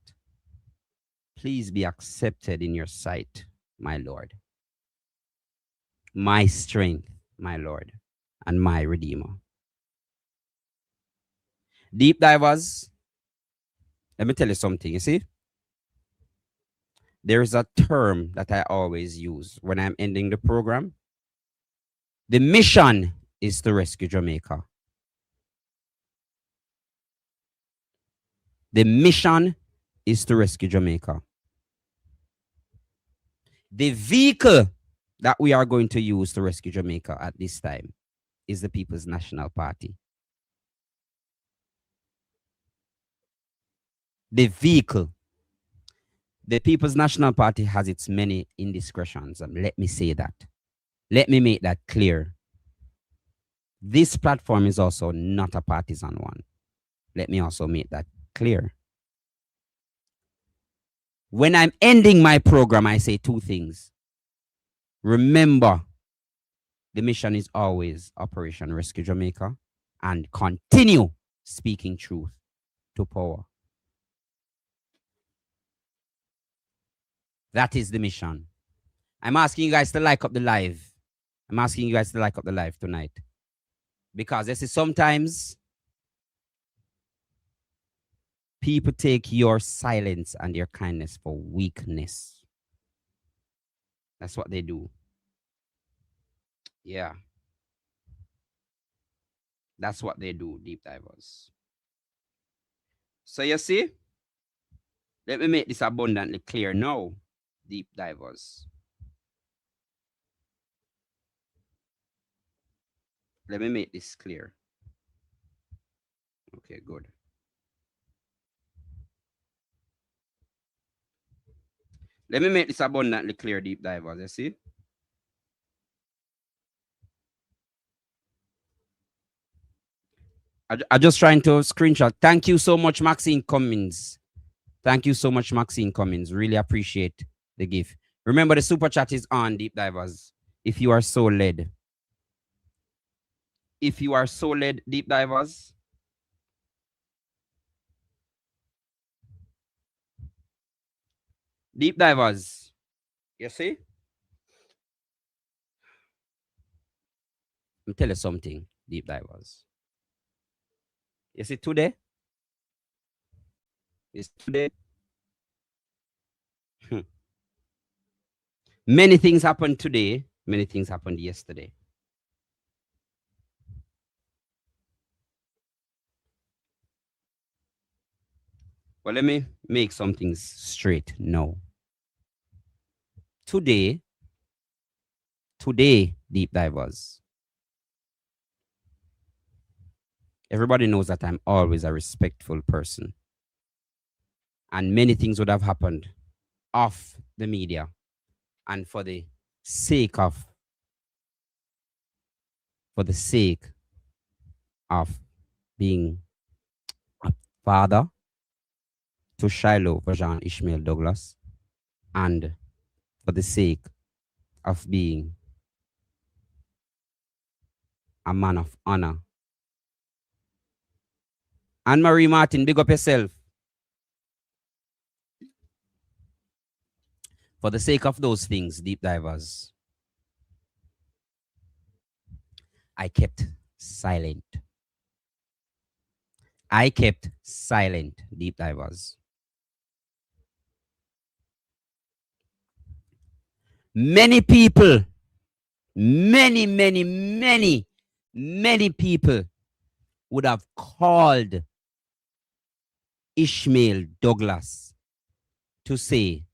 please be accepted in your sight, my Lord. My strength, my Lord, and my Redeemer. Deep divers, let me tell you something, you see? There is a term that I always use when I'm ending the program. The mission is to rescue Jamaica. The mission is to rescue Jamaica. The vehicle that we are going to use to rescue Jamaica at this time is the People's National Party. The vehicle. The People's National Party has its many indiscretions, and let me say that. Let me make that clear. This platform is also not a partisan one. Let me also make that clear. When I'm ending my program, I say two things. Remember, the mission is always Operation Rescue Jamaica, and continue speaking truth to power. That is the mission. I'm asking you guys to like up the live. I'm asking you guys to like up the live tonight. Because this is sometimes people take your silence and your kindness for weakness. That's what they do. Yeah. That's what they do, deep divers. So you see, let me make this abundantly clear now, deep divers. Let me make this clear. Okay, good. Let me make this abundantly clear, deep divers. You see? I'm just trying to screenshot. Thank you so much, Maxine Cummins. Thank you so much, Maxine Cummins. Really appreciate the gift. Remember, the super chat is on, deep divers. If you are so led. If you are so led, deep divers. Deep divers. You see? Let me tell you something, deep divers. You see today? It's today. Many things happened today. Many things happened yesterday. Well, let me make some things straight now. Today, deep divers, everybody knows that I'm always a respectful person. And many things would have happened off the media. And for the sake of being a father to Shiloh Vajan Ishmael Douglas, and for the sake of being a man of honor. Anne-Marie Martin, big up yourself. For the sake of those things, deep divers, I kept silent. I kept silent, deep divers. Many people, many people would have called Ishmael Douglas to say,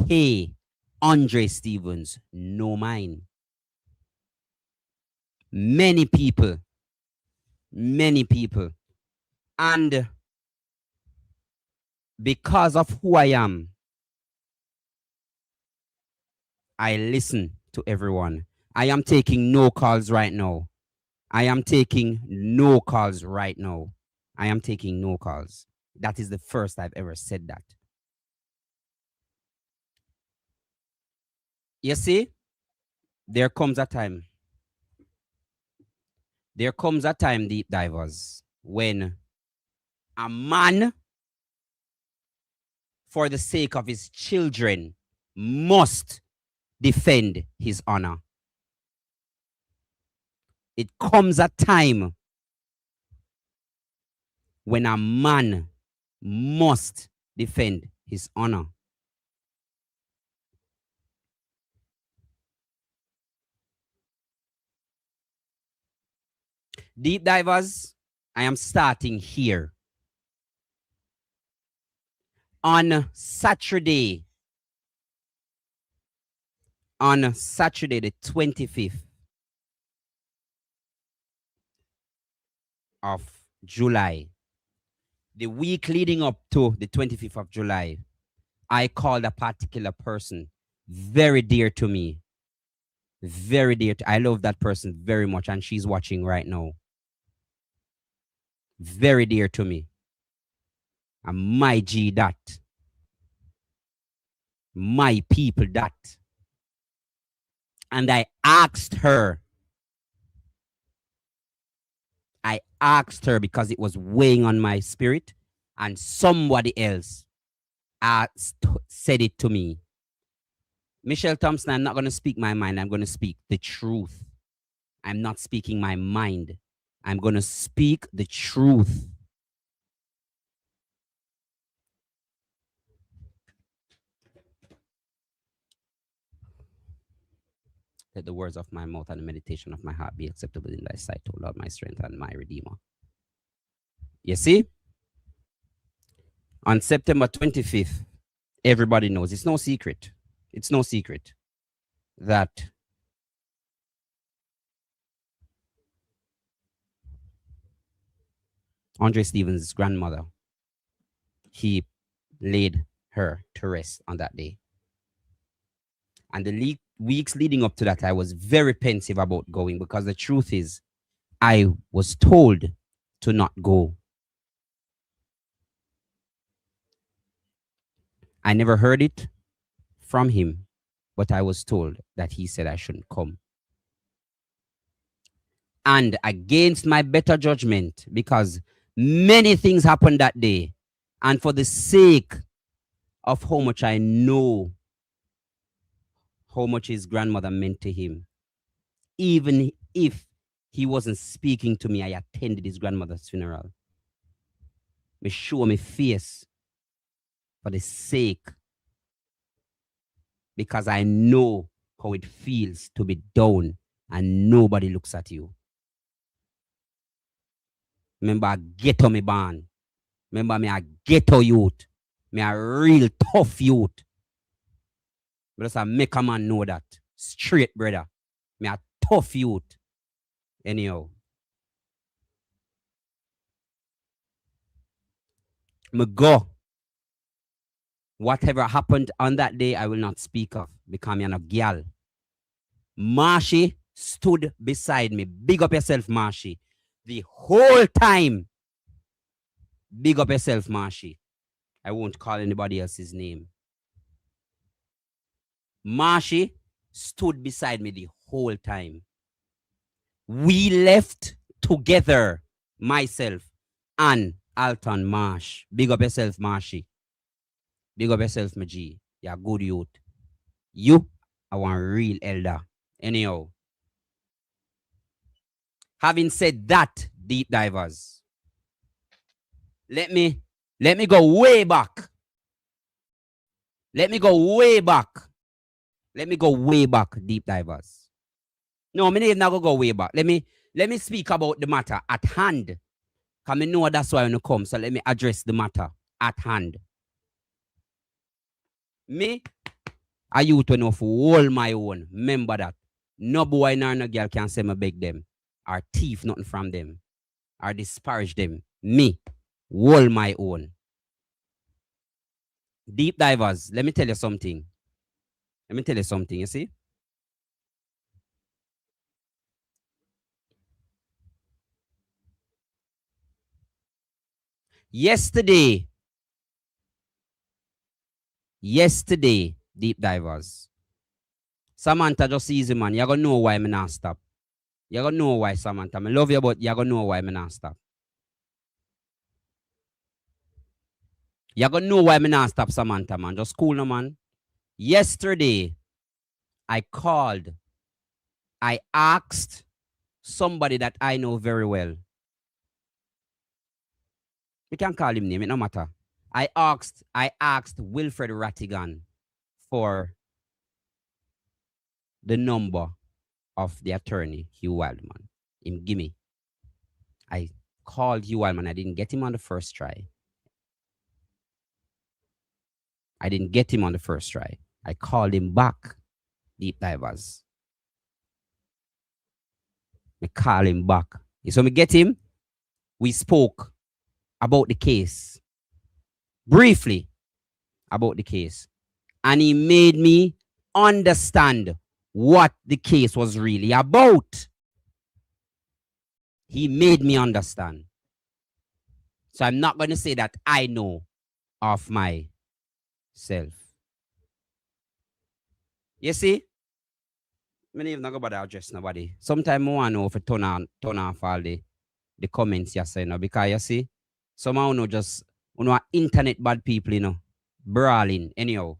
pay Andre Stevens no mind. Many people. And because of who I am, I listen to everyone. I am taking no calls right now. I am taking no calls. That is the first I've ever said that. You see, there comes a time, deep divers, when a man, for the sake of his children, must defend his honor. It comes a time when a man must defend his honor. Deep divers, I am starting here. On Saturday, the 25th of July, the week leading up to the 25th of July, I called a particular person very dear to me. Very dear. I love that person very much, and she's watching right now. Very dear to me. And my G that. My people that. And I asked her because it was weighing on my spirit, and somebody else said it to me. Michelle Thompson, I'm not going to speak my mind. I'm going to speak the truth. I'm not speaking my mind. I'm going to speak the truth. Let the words of my mouth and the meditation of my heart be acceptable in thy sight, O Lord, my strength and my redeemer. You see? On September 25th, everybody knows, it's no secret that Andre Stevens' grandmother, he laid her to rest on that day. And the weeks leading up to that, I was very pensive about going, because the truth is, I was told to not go. I never heard it from him, but I was told that he said I shouldn't come. And against my better judgment, because many things happened that day, and for the sake of how much I know how much his grandmother meant to him, even if he wasn't speaking to me, I attended his grandmother's funeral. Me show me face for the sake because I know how it feels to be down and nobody looks at you. Remember, I ghetto me born. Remember me a ghetto youth. Me a real tough youth. But just make a man know that. Straight, brother. Me a tough youth. Anyhow. Me go. Whatever happened on that day, I will not speak of because I'm a girl. Marshy stood beside me. Big up yourself, Marshy. The whole time. Big up yourself, Marshy. I won't call anybody else's name. Marshy stood beside me the whole time. We left together, myself and Alton Marsh. Big up yourself, Marshy. Big up yourself, my G. You're a good youth. You are one real elder. Anyhow. Having said that, deep divers, let me go way back. Let me go way back. Let me go way back, deep divers. No, I'm not gonna go way back. Let me speak about the matter at hand. Because I know that's why I come. So let me address the matter at hand. Me, I used to know for all my own. Remember that. No boy nor no girl can say me beg them. Or thief nothing from them. Or disparage them. Me, all my own. Deep divers, let me tell you something. Let me tell you something, you see? Yesterday, deep divers, Samantha just easy, man. You're going to know why I'm not stop. You're going to know why, Samantha. I love you, but you're going to know why I'm not stop. You're going to know why I'm not stop, Samantha, man. Just cool, no, man. Yesterday, I called. I asked somebody that I know very well. You can call him name, it no matter. I asked Wilfred Rattigan for the number of the attorney, Hugh Wildman. Him give me. I called Hugh Wildman. I didn't get him on the first try. I called him back, deep divers. I call him back. So me get him. We spoke about the case. Briefly about the case. And he made me understand what the case was really about. He made me understand. So I'm not going to say that I know of myself. You see? I don't even know about address nobody. Sometimes I want to know if I turn off all the comments you say, because you see, somehow know just internet bad people, brawling. Anyhow.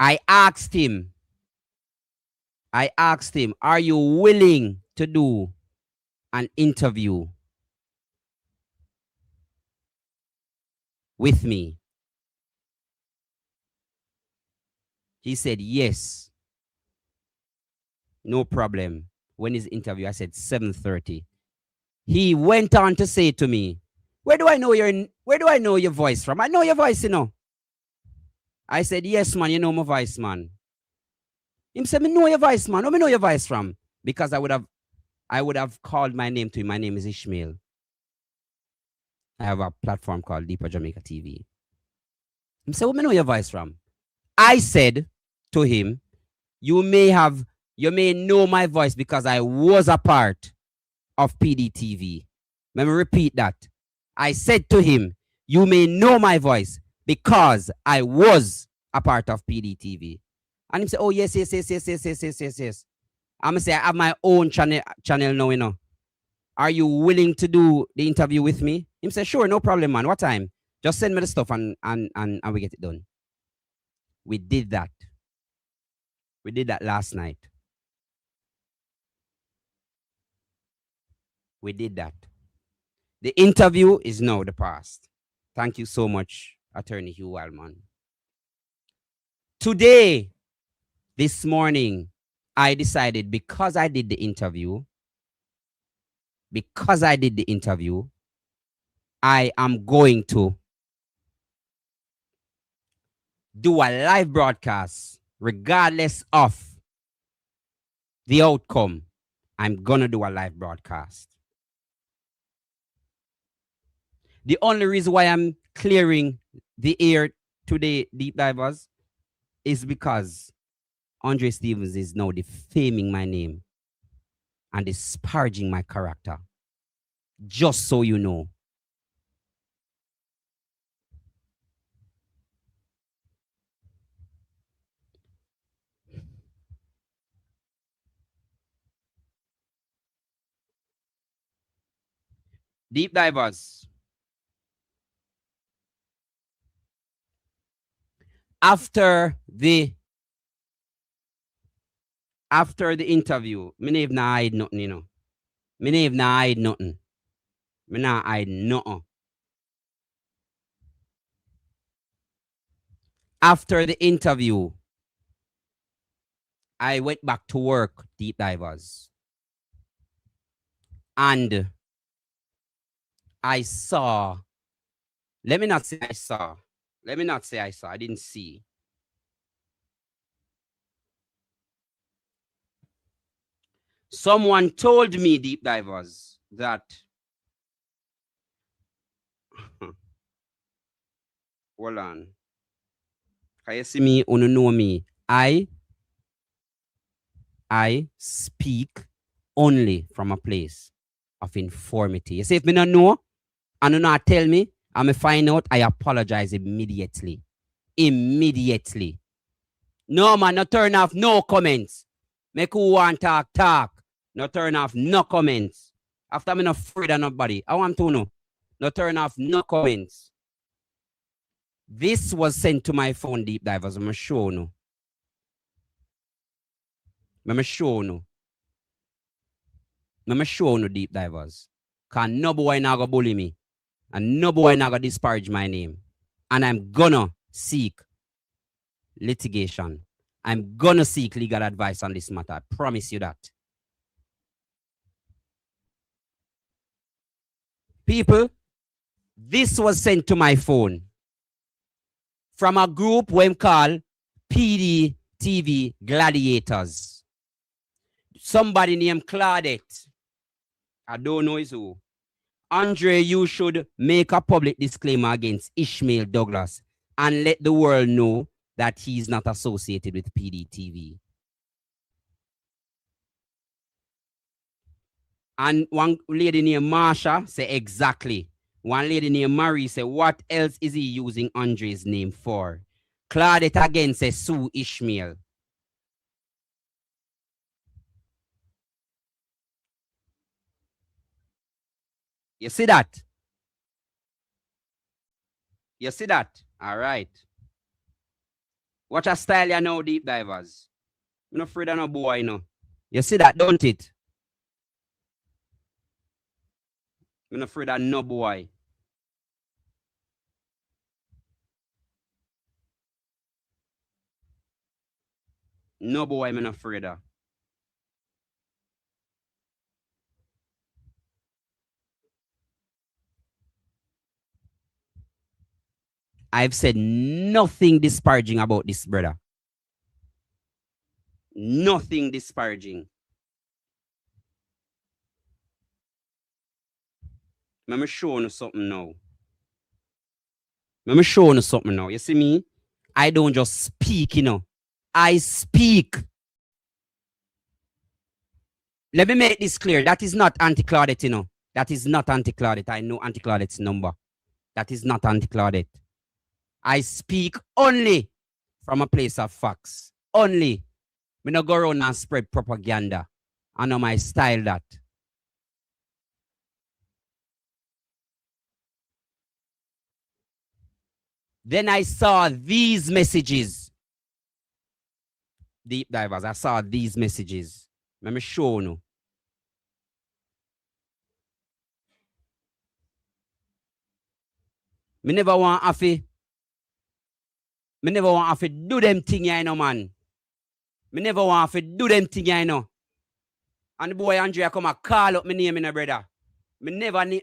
I asked him, are you willing to do an interview with me? He said, yes. No problem. When his interview, I said 7:30. He went on to say to me, where do I know your voice from? I know your voice, I said, yes, man, you know my voice, man. He said, me know your voice, man. Where me know your voice from? Because I would have called my name to him. My name is Ishmael. I have a platform called Deeper Jamaica TV. He said, where me know your voice from? I said to him, you may know my voice because I was a part of PDTV. Let me repeat that. I said to him, you may know my voice because I was a part of PDTV. And he said, oh, yes. I'm going to say, I have my own channel now, Are you willing to do the interview with me? He said, sure, no problem, man. What time? Just send me the stuff and we get it done. We did that. We did that last night. We did that. The interview is now the past. Thank you so much, Attorney Hugh Wildman. Today, this morning, I decided because I did the interview, I am going to do a live broadcast regardless of the outcome. I'm going to do a live broadcast. The only reason why I'm clearing the air today, Deep Divers, is because Andre Stevens is now defaming my name and disparaging my character. Just so you know. Deep Divers. After the interview, me never hide nothing, you know. Me never hide nothing. Me not hide nothing. After the interview, I went back to work, Deep Divers. And I saw, let me not say I saw. I didn't see. Someone told me, Deep Divers, that hold on. Can you see me? You know me. I speak only from a place of informity. You see, if me not know, and you not tell me, and me find out, I apologize immediately. Immediately. No, man, no turn off, no comments. Make who want talk. No turn off, no comments. After me not afraid of nobody. I want to know. No turn off, no comments. This was sent to my phone, Deep Divers. I'm sure no. I'm sure no, Deep Divers. Cause no boy not gonna bully me. And no boy not gonna disparage my name. And I'm gonna seek litigation. I'm gonna seek legal advice on this matter. I promise you that. People, this was sent to my phone from a group we call PD TV Gladiators. Somebody named Claudette. I don't know his who. Andre, you should make a public disclaimer against Ishmael Douglas and let the world know that he's not associated with PDTV. And one lady named Marsha said exactly. One lady named Marie said, what else is he using Andre's name for? Claudette again says sue Ishmael. You see that? You see that? All right. Watch a style you know, Deep Divers. I'm not afraid of no boy, no. You see that, don't it? I'm not afraid of no boy. No boy, I'm not afraid of. I've said nothing disparaging about this brother. Nothing disparaging. Let me show you something now. You see me? I don't just speak, you know. I speak. Let me make this clear. That is not anti-Claudette, you know. That is not anti-Claudette. I know anti-Claudette's number. That is not anti-Claudette. I speak only from a place of facts. Only. Me no go around and spread propaganda. I know my style that. Then I saw these messages. Deep Divers, I saw these messages. Let me show you. Me never want Afi Me never want to do them thing, you know, man. Me never want to do them thing, you know. And the boy Andrea come and call up my name, you brother. Me never need.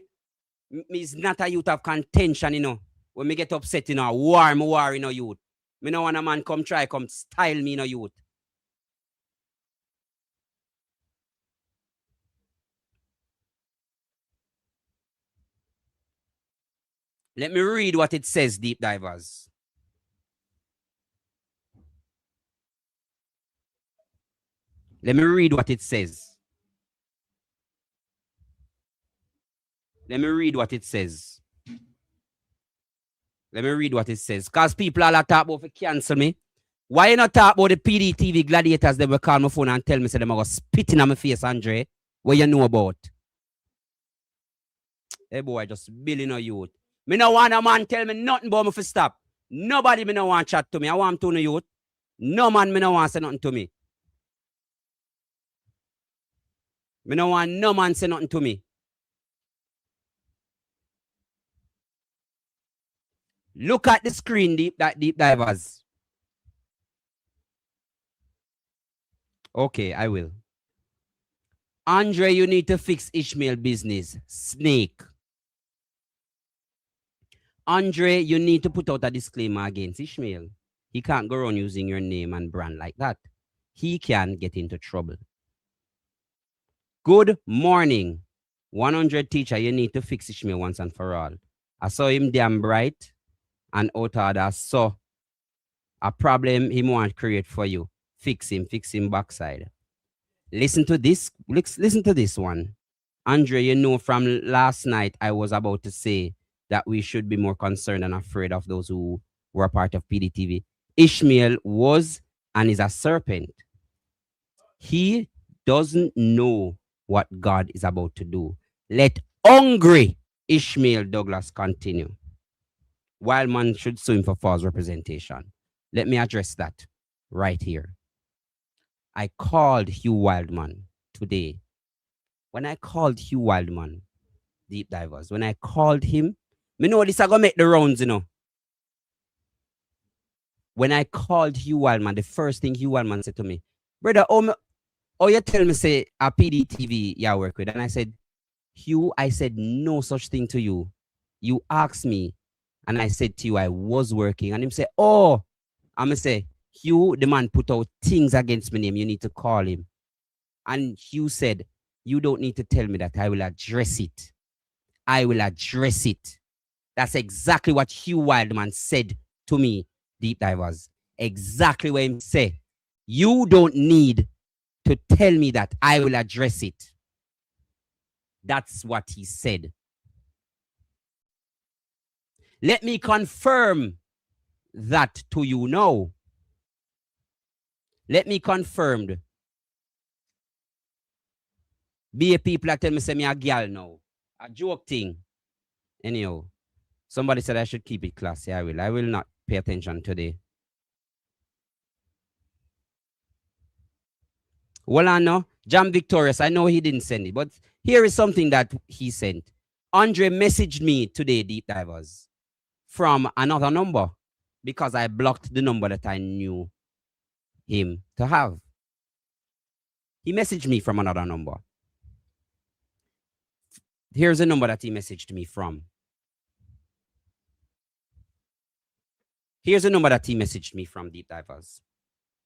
Me is not a youth of contention, you know. When me get upset, you know, war, you know, youth. Me no want a man come style me, you know, youth. Let me read what it says, deep divers. Let me read what it says. Let me read what it says. Let me read what it says. Because people all talk about to cancel me. Why you not talk about the PDTV gladiators that will call my phone and tell me, say them are going to spit in my face, Andre? What you know about? Hey boy, just billing a youth. Me no want a man tell me nothing about me for stop. Nobody me no want chat to me. I want to know youth. No man me no want say nothing to me. Me no want no man say nothing to me. Look at the screen, deep divers. Okay, I will. Andre, you need to fix Ishmael business. Snake. Andre, you need to put out a disclaimer against Ishmael. He can't go around using your name and brand like that. He can get into trouble. Good morning. 100 teacher, you need to fix Ishmael once and for all. I saw him damn bright and out of that saw a problem he want to create for you. Fix him backside. Listen to this. Listen to this one. Andre, you know from last night I was about to say that we should be more concerned and afraid of those who were part of PDTV. Ishmael was and is a serpent. He doesn't know what God is about to do. Let hungry Ishmael Douglas continue. Wildman should sue him for false representation. Let me address that right here. I called Hugh Wildman today. When I called Hugh Wildman, deep divers, when I called him, me know this I gonna make the rounds, you know. When I called Hugh Wildman, the first thing Hugh Wildman said to me, brother, oh, you tell me say a PDTV you work with. And I said, Hugh, I said no such thing to you. You asked me, and I said to you I was working. And him say, oh, I'm gonna say, Hugh, the man put out things against my name. You need to call him. And Hugh said, you don't need to tell me that. I will address it. I will address it. That's exactly what Hugh Wildman said to me, deep divers. Exactly what he said. You don't need to tell me that. I will address it. That's what he said. Let me confirm that to you now. Let me confirm. Be a people that tell me say me a girl now. A joke thing. Anyhow, somebody said I should keep it classy. I will. I will not pay attention today. Well, I know. Jam Victorious, I know he didn't send it, but here is something that he sent. Andre messaged me today, deep divers, from another number because I blocked the number that I knew him to have. He messaged me from another number. Here's a number that he messaged me from. Here's a number that he messaged me from, deep divers.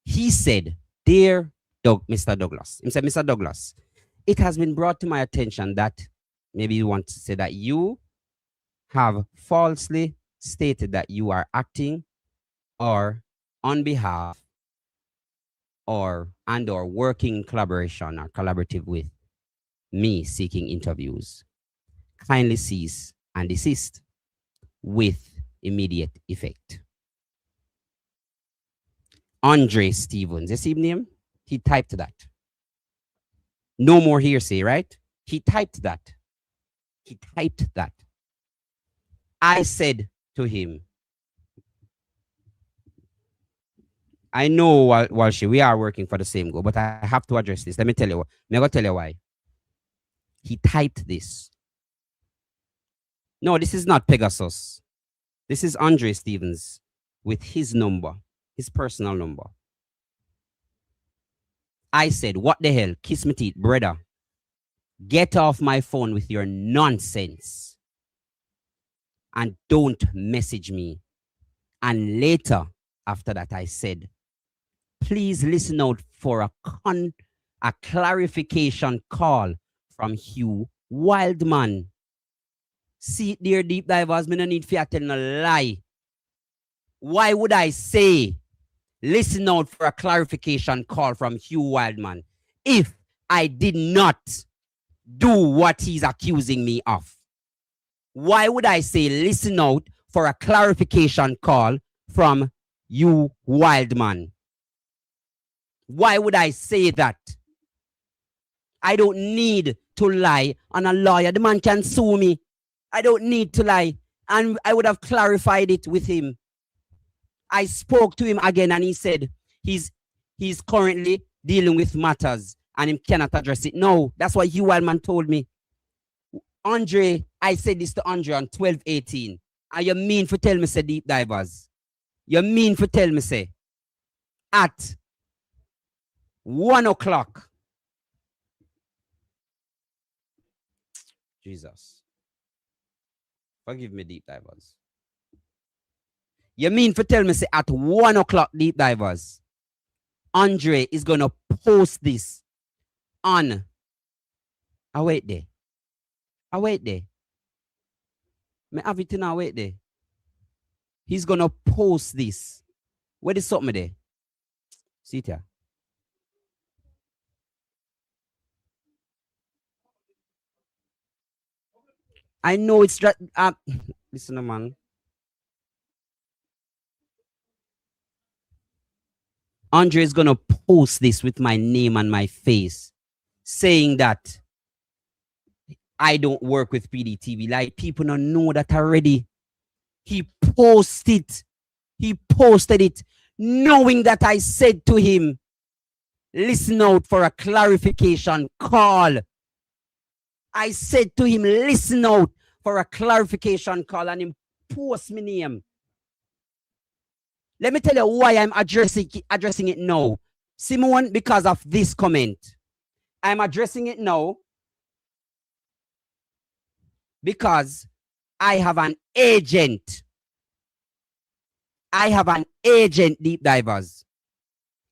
He said, dear Mr. Douglas. He said, Mr. Douglas, it has been brought to my attention that maybe you want to say that you have falsely stated that you are acting or on behalf or working in collaboration or collaborative with me seeking interviews. Kindly cease and desist with immediate effect. Andre Stevens, you see his name? He typed that. No more hearsay, right? He typed that. He typed that. I said to him, I know, Walshy, we are working for the same goal, but I have to address this. Let me tell you. I'm going to tell you why. He typed this. No, this is not Pegasus. This is Andre Stevens. with his number, his personal number. I said, what the hell? Kiss me teeth, brother. Get off my phone with your nonsense. And don't message me. And later, after that, I said, please listen out for a clarification call from Hugh Wildman. See, dear deep divers, me no need for tell no lie. Why would I say, listen out for a clarification call from Hugh Wildman if I did not do what he's accusing me of? Why would I say, listen out for a clarification call from Hugh Wildman? Why would I say that? I don't need to lie on a lawyer. The man can sue me. I don't need to lie. And I would have clarified it with him. I spoke to him again and he said he's currently dealing with matters and he cannot address it. No, that's what Hugh Wildman told me. Andre, I said this to Andre on 12/18. And you mean for tell me, say, deep divers. You mean for tell me, say, at 1 o'clock. Jesus. Forgive me, deep divers. You mean for tell me, say, at 1 o'clock, deep divers, Andre is going to post this on. I wait there. Me have it in a wait there. He's going to post this. Where is something there? See it here. I know it's listen, man. Andre is going to post this with my name and my face, saying that I don't work with PDTV. Like, people don't know that already. He posted it, knowing that I said to him, listen out for a clarification call. I said to him, listen out for a clarification call, and him post my name. Let me tell you why I'm addressing it now. Simone, because of this comment. I'm addressing it now because I have an agent. I have an agent, deep divers.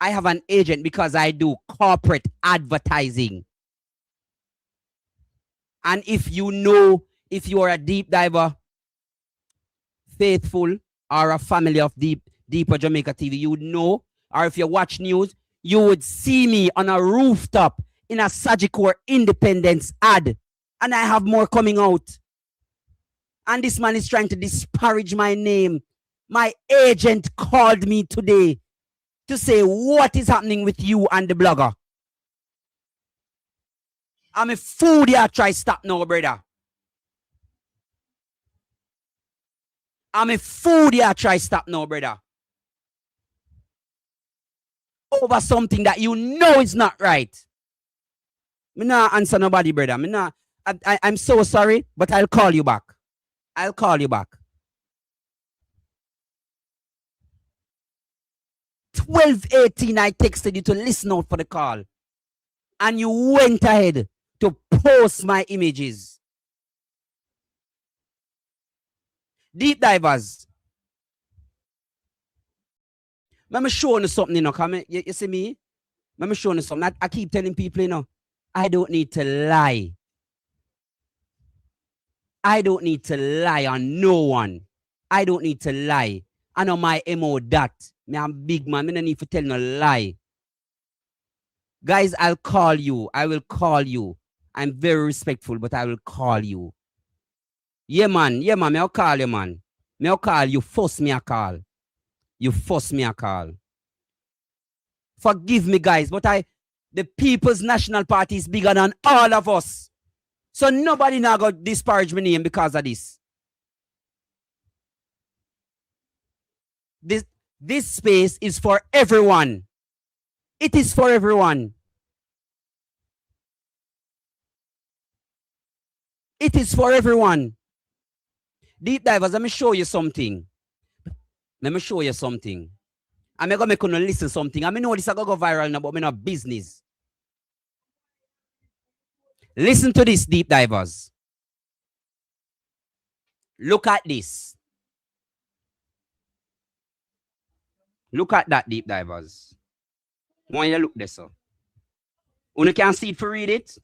I have an agent because I do corporate advertising. And if you know, if you are a deep diver, faithful, or a family of Deeper Jamaica TV, you would know, or if you watch news, you would see me on a rooftop in a Sagicor Independence ad. And I have more coming out. And this man is trying to disparage my name. My agent called me today to say what is happening with you and the blogger. I'm a fool here, try stop now, brother. I'm a fool here, try stop now, brother. Over something that you know is not right. Me not answer nobody, brother. I'm so sorry, but I'll call you back. I'll call you back. 12:18, I texted you to listen out for the call. And you went ahead to post my images. Deep divers. Let me show you something, you know. You see me? Let me show you something. I keep telling people, you know, I don't need to lie. I don't need to lie on no one. I don't need to lie. I know my MO that. Me, I'm big man. I don't need to tell no lie. Guys, I'll call you. I will call you. I'm very respectful, but I will call you. Yeah, man. Yeah, man. I'll call you, man. I'll call you. Force me a call. You force me a call. Forgive me, guys, but the People's National Party is bigger than all of us. So nobody now got disparage my name because of this. This space is for everyone. It is for everyone. It is for everyone. Deep divers, let me show you something. Let me show you something. I'm going to make you listen something. I know this is going to go viral now, but I'm not business. Listen to this, deep divers. Look at this. Look at that, deep divers. When you look there, sir. You can see it for read it.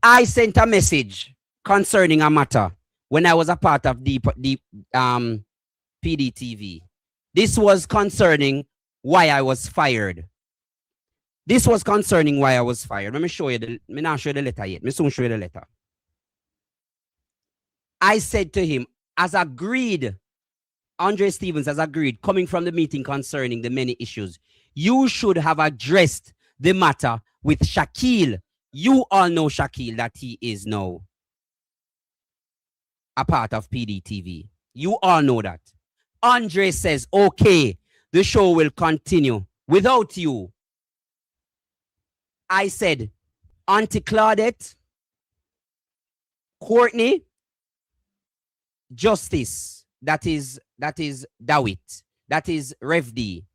I sent a message concerning a matter when I was a part of PDTV. This was concerning why I was fired. This was concerning why I was fired. Let me show you the. Me not show you the letter yet. Me soon show you the letter. I said to him, as agreed, Andre Stevens has agreed, coming from the meeting concerning the many issues, you should have addressed the matter with Shaquille. You all know Shaquille, that he is now a part of PDTV. You all know that. Andre says, okay, the show will continue without you. I said, Auntie Claudette, Courtney, Justice, that is Dawit, that is Rev D.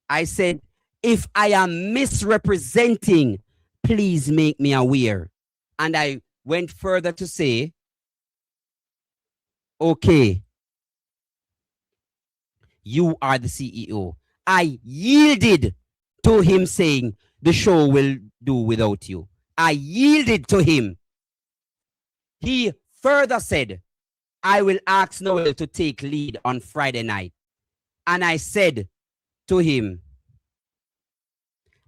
I said, if I am misrepresenting, please make me aware. And I went further to say, okay, you are the CEO. I yielded to him saying the show will do without you. I yielded to him. He further said, I will ask Noel to take lead on Friday night. And I said to him,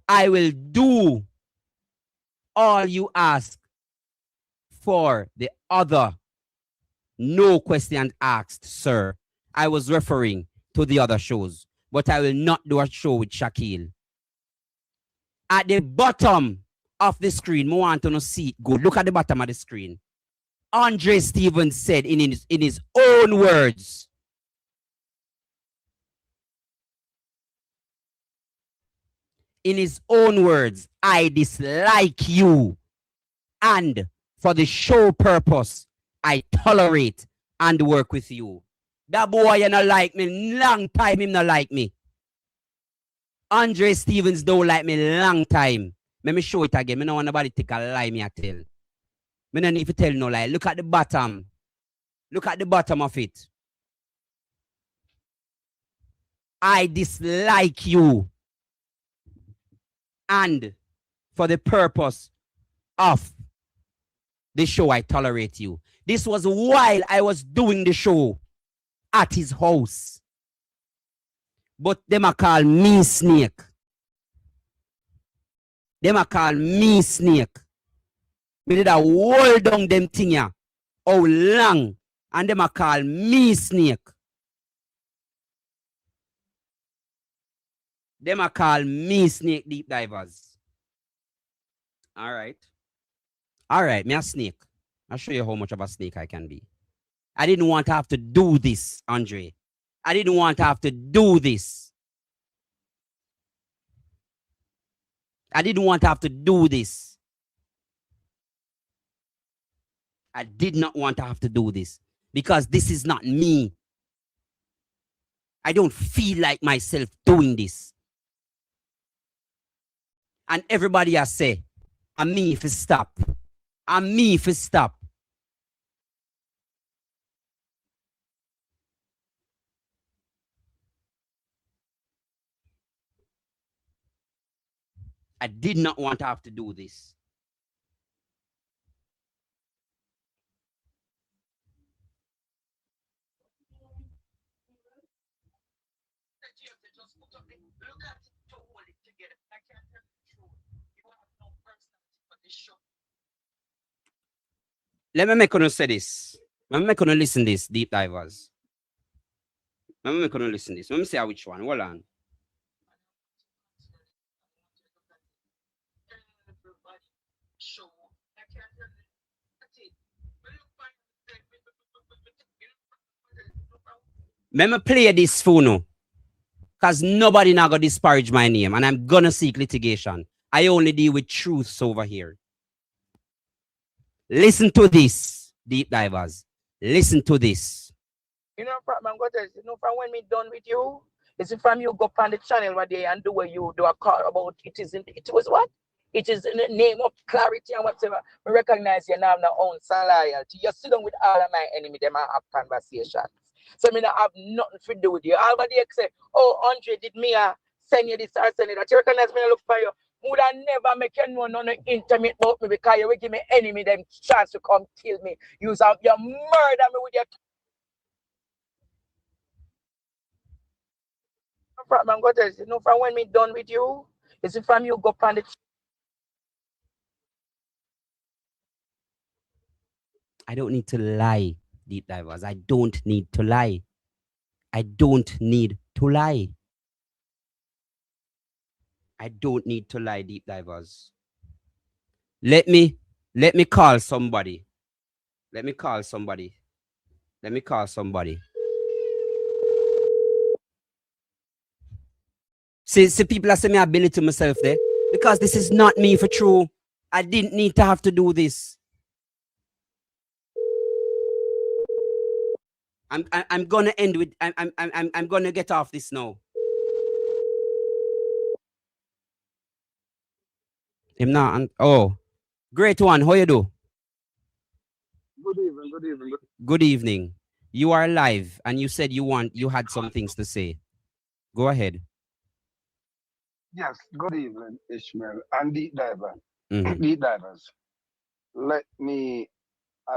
I will do all you ask for the other. No question asked, sir. I was referring to the other shows, but I will not do a show with Shaquille. At the bottom of the screen, I want to see it good. Look at the bottom of the screen. Andre Stevens said in his own words, I dislike you, and for the show purpose, I tolerate and work with you. That boy you not like me, long time him not like me. Andre Stevens don't like me long time. Let me show it again. I don't want nobody take a lie me I tell. I don't need to tell no lie. Look at the bottom. Look at the bottom of it. I dislike you, and for the purpose of the show, I tolerate you. This was while I was doing the show at his house. But them a call me snake. Them a call me snake. Me did a hold down them thing ya. How long? And them a call me snake. Them a call me snake deep divers. All right. All right, me a snake. I'll show you how much of a snake I can be. I didn't want to have to do this, Andre. I didn't want to have to do this. I didn't want to have to do this. I did not want to have to do this because this is not me. I don't feel like myself doing this. And everybody has say, I'm me if it stop. I'm me if it stop. I did not want to have to do this. Let me make you say this. Let me make you listen this, deep divers. Let me make you listen this. Let me see which one. Hold on. Let me play this for you. Because nobody now gonna disparage my name. And I'm gonna seek litigation. I only deal with truths over here. Listen to this, deep divers. Listen to this. You know, from I'm going to, you know, from when me done with you, it's from you go on the channel one day and do what you do a call about it is in, it was what? It is in the name of clarity and whatever. We recognize you now have no own loyalty. You sit down with all of my enemy, them and have conversations. So me not have nothing to do with you. All the say, oh, Andre, did me send you this or send you that? You recognize me, I look for you. Would I never make you know none intimate about me because you will give me enemy them chance to come kill me. You have your murder me with your from I'm going to, you know, from when me done with you, it's from you go on the I don't need to lie, deep divers. I don't need to lie. I don't need to lie. I don't need to lie, deep divers. Let me call somebody. Let me call somebody. Let me call somebody. See, people are saying me ability to myself there because this is not me for true. I didn't need to have to do this. I'm gonna end with I'm gonna get off this now. Him now oh, great one. How you do? Good evening. Good evening. Good evening. You are live, and you said you had some things to say. Go ahead. Yes. Good evening, Ishmael and Deep Diver. Mhm. Deep Divers. Let me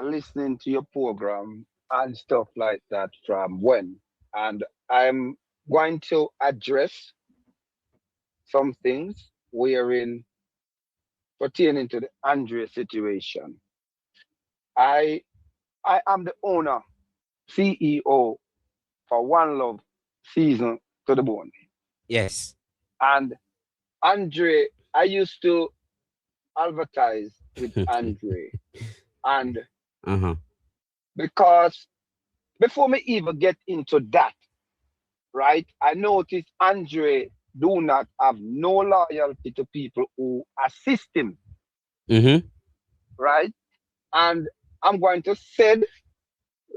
listening to your program and stuff like that from when, and I'm going to address some things wherein pertaining to the Andre situation. I am the owner, CEO for One Love Season to the Bone. Yes. And Andre, I used to advertise with Andre. And because before me even get into that, right, I noticed Andre do not have no loyalty to people who assist him. Mm-hmm. Right? And I'm going to say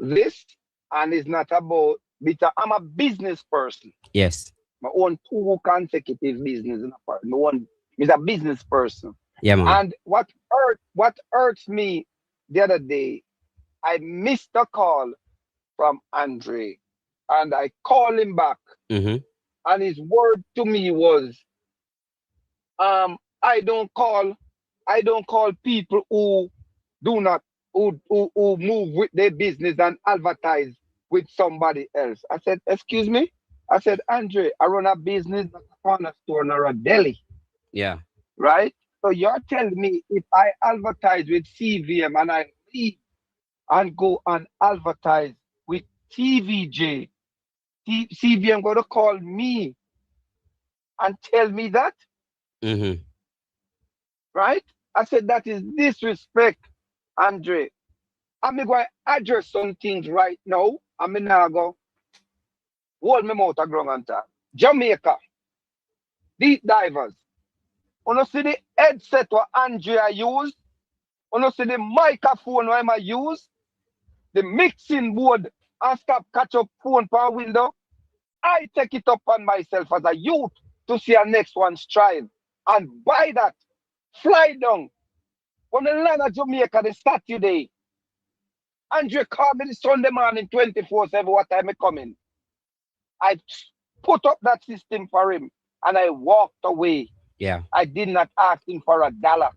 this, and it's not about because I'm a business person. Yes. My own 2 consecutive business in a part. No one is a business person. Yeah, man. And what hurts me the other day, I missed a call from Andre, and I called him back, Mm-hmm. and his word to me was, I don't call people who do not who move with their business and advertise with somebody else. I said, excuse me? I said, Andre, I run a business, not a corner store or a deli. Yeah. Right? So you're telling me if I advertise with CVM and I leave and go and advertise with TVJ, CVM going to call me and tell me that? Mm-hmm. Right? I said, that is disrespect, Andre. I'm going to address some things right now. I'm going to go hold my mouth ground and talk. Jamaica, Deep Divers. You see the headset what Andrea use? You see the microphone what I use? The mixing board and stop catch up phone per window? I take it upon myself as a youth to see a next one strive. And by that, fly down. When the land of Jamaica, the Saturday, Andre called me the Sunday morning 24/7 what time I coming. I put up that system for him and I walked away. Yeah. I did not ask him for $1.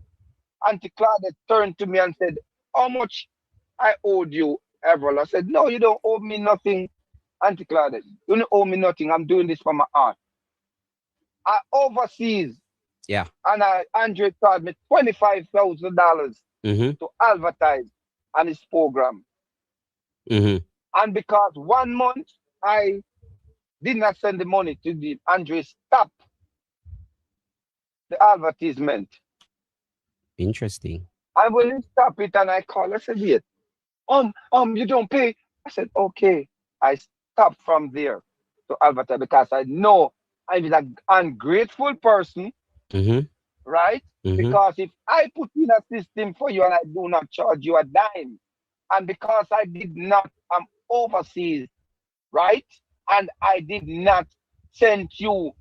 Auntie Claudia turned to me and said, how much I owed you, Everall? I said, no, you don't owe me nothing, Auntie Claudia. You don't owe me nothing. I'm doing this for my art. I overseas. Yeah. And Andre charged me $25,000 to advertise on his program. Mm-hmm. And because 1 month I did not send the money to the Andre stop the advertisement. Interesting. I will stop it and I call. I said, wait, you don't pay. I said, okay. I stopped from there to advertise because I know I'm an ungrateful person, right? Because if I put in a system for you and I do not charge you a dime, and because I did not, I'm overseas, right? And I did not send you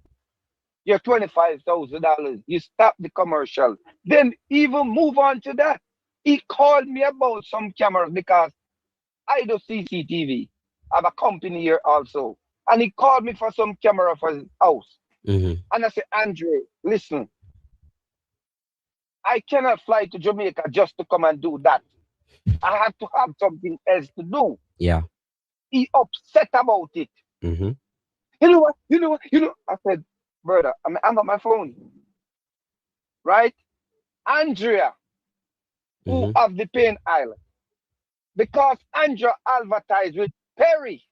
your $25,000. You stopped the commercial. Then even move on to that. He called me about some cameras because I do CCTV. I have a company here also. And he called me for some camera for his house. Mm-hmm. And I said, Andre, listen, I cannot fly to Jamaica just to come and do that. I have to have something else to do. Yeah. He upset about it. Mm-hmm. You know what? I said, brother, I'm on my phone. Right? Andrea, who have the Pain Island. Because Andrea advertised with Perry.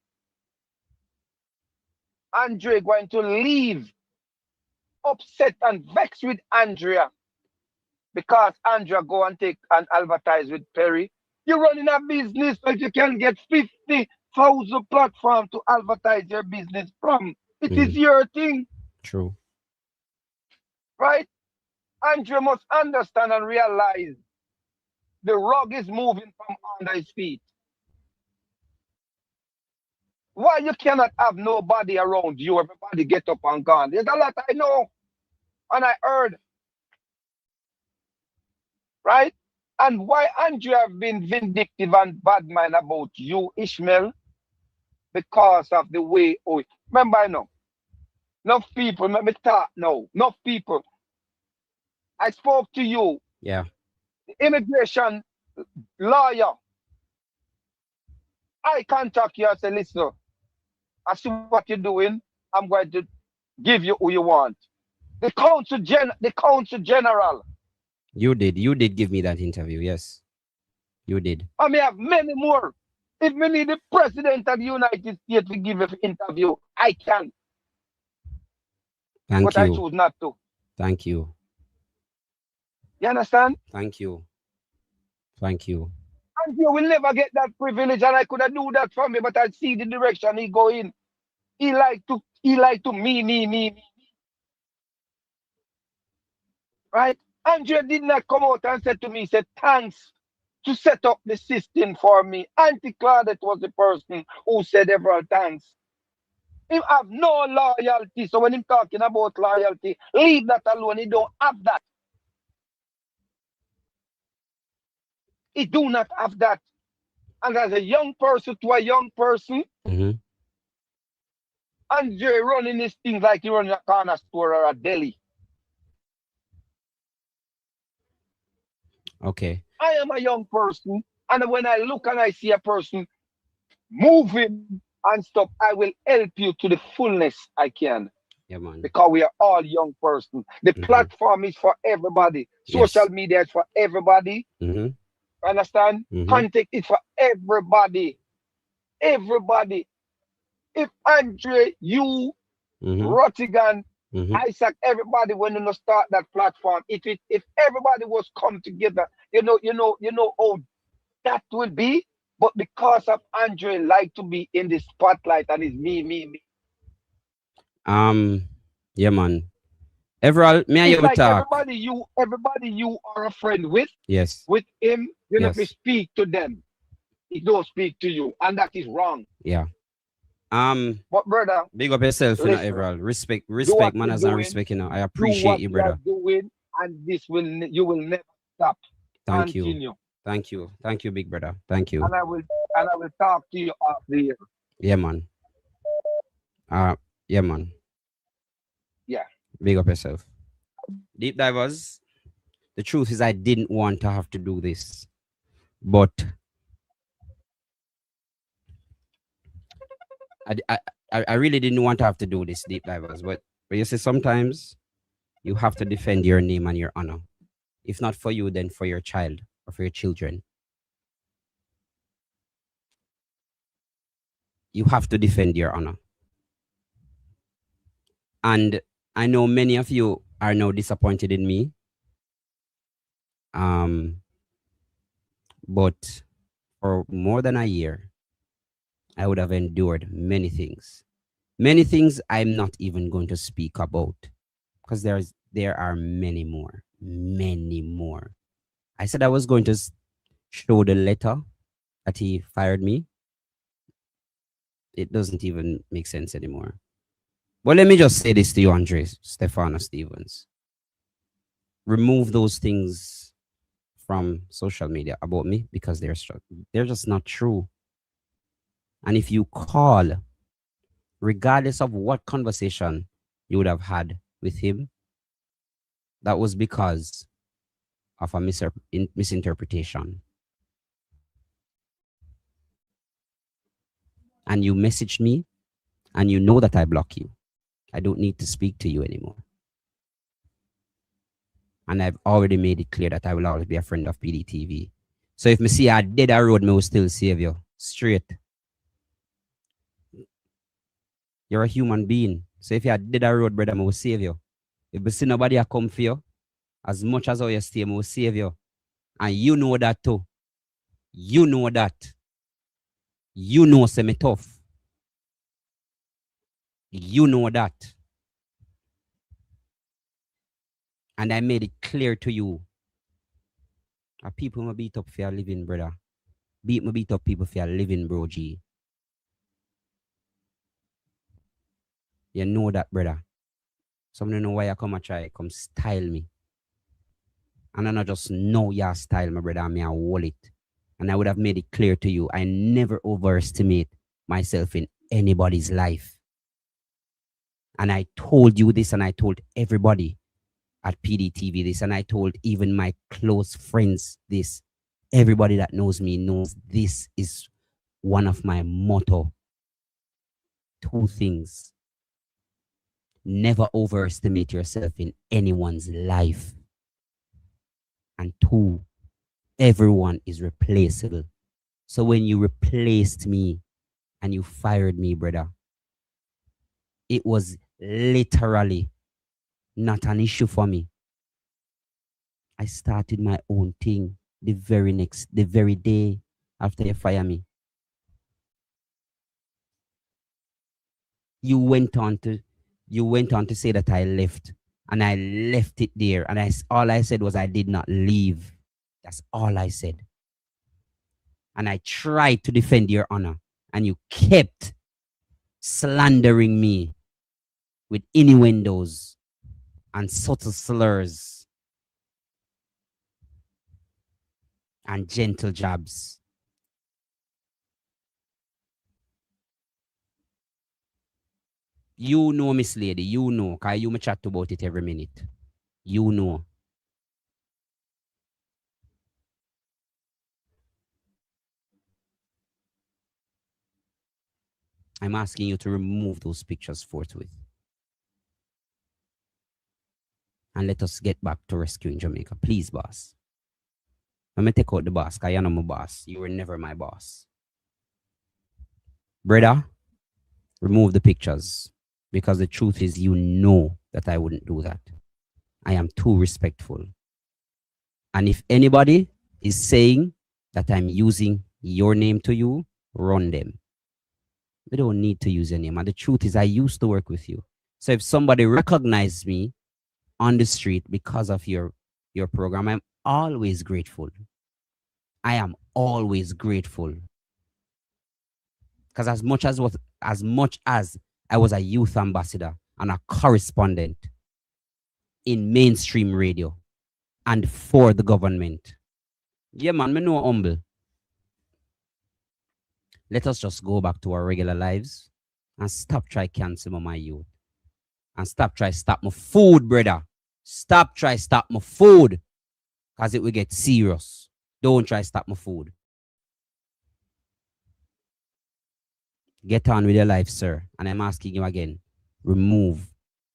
Andrea going to leave upset and vexed with Andrea because Andrea go and take and advertise with Perry. You're running a business that you can get 50,000 platforms to advertise your business from. It is your thing. True. Right? Andrea must understand and realize the rug is moving from under his feet. Why you cannot have nobody around you? Everybody get up and gone. There's a lot I know and I heard. Right? And why Andrea have been vindictive and bad mind about you, Ishmael? Because of the way, remember I know. Enough people, let me talk now. Enough people. I spoke to you. Yeah. The immigration lawyer. I contact you and say, listen, I see what you're doing. I'm going to give you who you want. The council general. You did give me that interview, yes. You did. I may have many more. If we need the president of the United States to give an interview, I can. Thank but you. I choose not to. Thank you. You understand? Thank you. Thank you. And you will never get that privilege, and I could have do that for me, but I see the direction he go in. He like to me. Right? Andrea did not come out and said to me, he said, thanks to set up the system for me. Auntie Claudette was the person who said several thanks. He have no loyalty. So when he's talking about loyalty, leave that alone. He don't have that. He do not have that. And as a young person to a young person, Andre running his things like he running a corner store or a deli. Okay. I am a young person, and when I look and I see a person moving and stuff, I will help you to the fullness I can. Yeah, man. Because we are all young persons. The platform is for everybody. Social media is for everybody. Understand? Contact is for everybody. Everybody. If Andre, you, Rottigan, Isaac, everybody when you start that platform, if everybody was come together, you know how that will be. But because of Andre like to be in the spotlight and it's me. Yeah, man. Everall, me and you like talk. Everybody you are a friend with. Yes. With him, you let me speak to them. He don't speak to you, and that is wrong. Yeah. But brother, big up yourself, you know, Everall. Respect manners and respect, you know. I appreciate you, brother. Doing, and you will never stop. Thank Continue. you. Thank you, big brother. Thank you. And I will talk to you after here. Yeah, man. Yeah, man. Yeah. Big up yourself. Deep divers. The truth is I didn't want to have to do this. But I really didn't want to have to do this, deep divers. But you see, sometimes you have to defend your name and your honor. If not for you, then for your child or for your children. You have to defend your honor. And I know many of you are now disappointed in me. But for more than a year, I would have endured many things. Many things I'm not even going to speak about because there are many more. Many more. I said I was going to show the letter that he fired me. it doesn't even make sense anymore. Well, let me just say this to you, Andre Stefano Stevens. Remove those things from social media about me because they're just not true. And if you call, regardless of what conversation you would have had with him, that was because of a misinterpretation. And you messaged me, and you know that I block you. I don't need to speak to you anymore. And I've already made it clear that I will always be a friend of PDTV. So if me see I did a road, me will still save you. Straight. You're a human being. So if you did a road, brother, me will save you. If me see nobody a come for you, as much as how you stay, me will save you. And you know that too. You know that. You know say me tough. You know that. And I made it clear to you. People may beat up for your living, brother. Beat up people for your living, bro G. You know that, brother. Some don't know why you come and try, come style me. And I not just know your style, my brother, and me I hold it. And I would have made it clear to you, I never overestimate myself in anybody's life. And I told you this, and I told everybody at PDTV this, and I told even my close friends this. Everybody that knows me knows this is one of my motto. 2 things. Never overestimate yourself in anyone's life. And 2, everyone is replaceable. So when you replaced me and you fired me, brother, it was literally not an issue for me. I started my own thing the very day after you fired me. You went on to say that I left, and I left it there. And all I said was I did not leave. That's all I said. And I tried to defend your honor, and you kept slandering me with innuendos and subtle slurs and gentle jabs. You know, Miss Lady, you know, because you me chat about it every minute. You know. I'm asking you to remove those pictures forthwith. And let us get back to rescuing Jamaica. Please, boss. Let me take out the boss, because you're not my boss. You were never my boss. Brother, remove the pictures. Because the truth is, you know that I wouldn't do that. I am too respectful. And if anybody is saying that I'm using your name to you, run them. We don't need to use your name. And the truth is, I used to work with you. So if somebody recognizes me on the street because of your program, I'm always grateful. I am always grateful. Because as much as I was a youth ambassador and a correspondent in mainstream radio and for the government. Yeah, man, me know humble. Let us just go back to our regular lives and stop try cancel my youth. And stop try stop my food, brother. Stop try stop my food. Because it will get serious. Don't try stop my food. Get on with your life, sir. And I'm asking you again, remove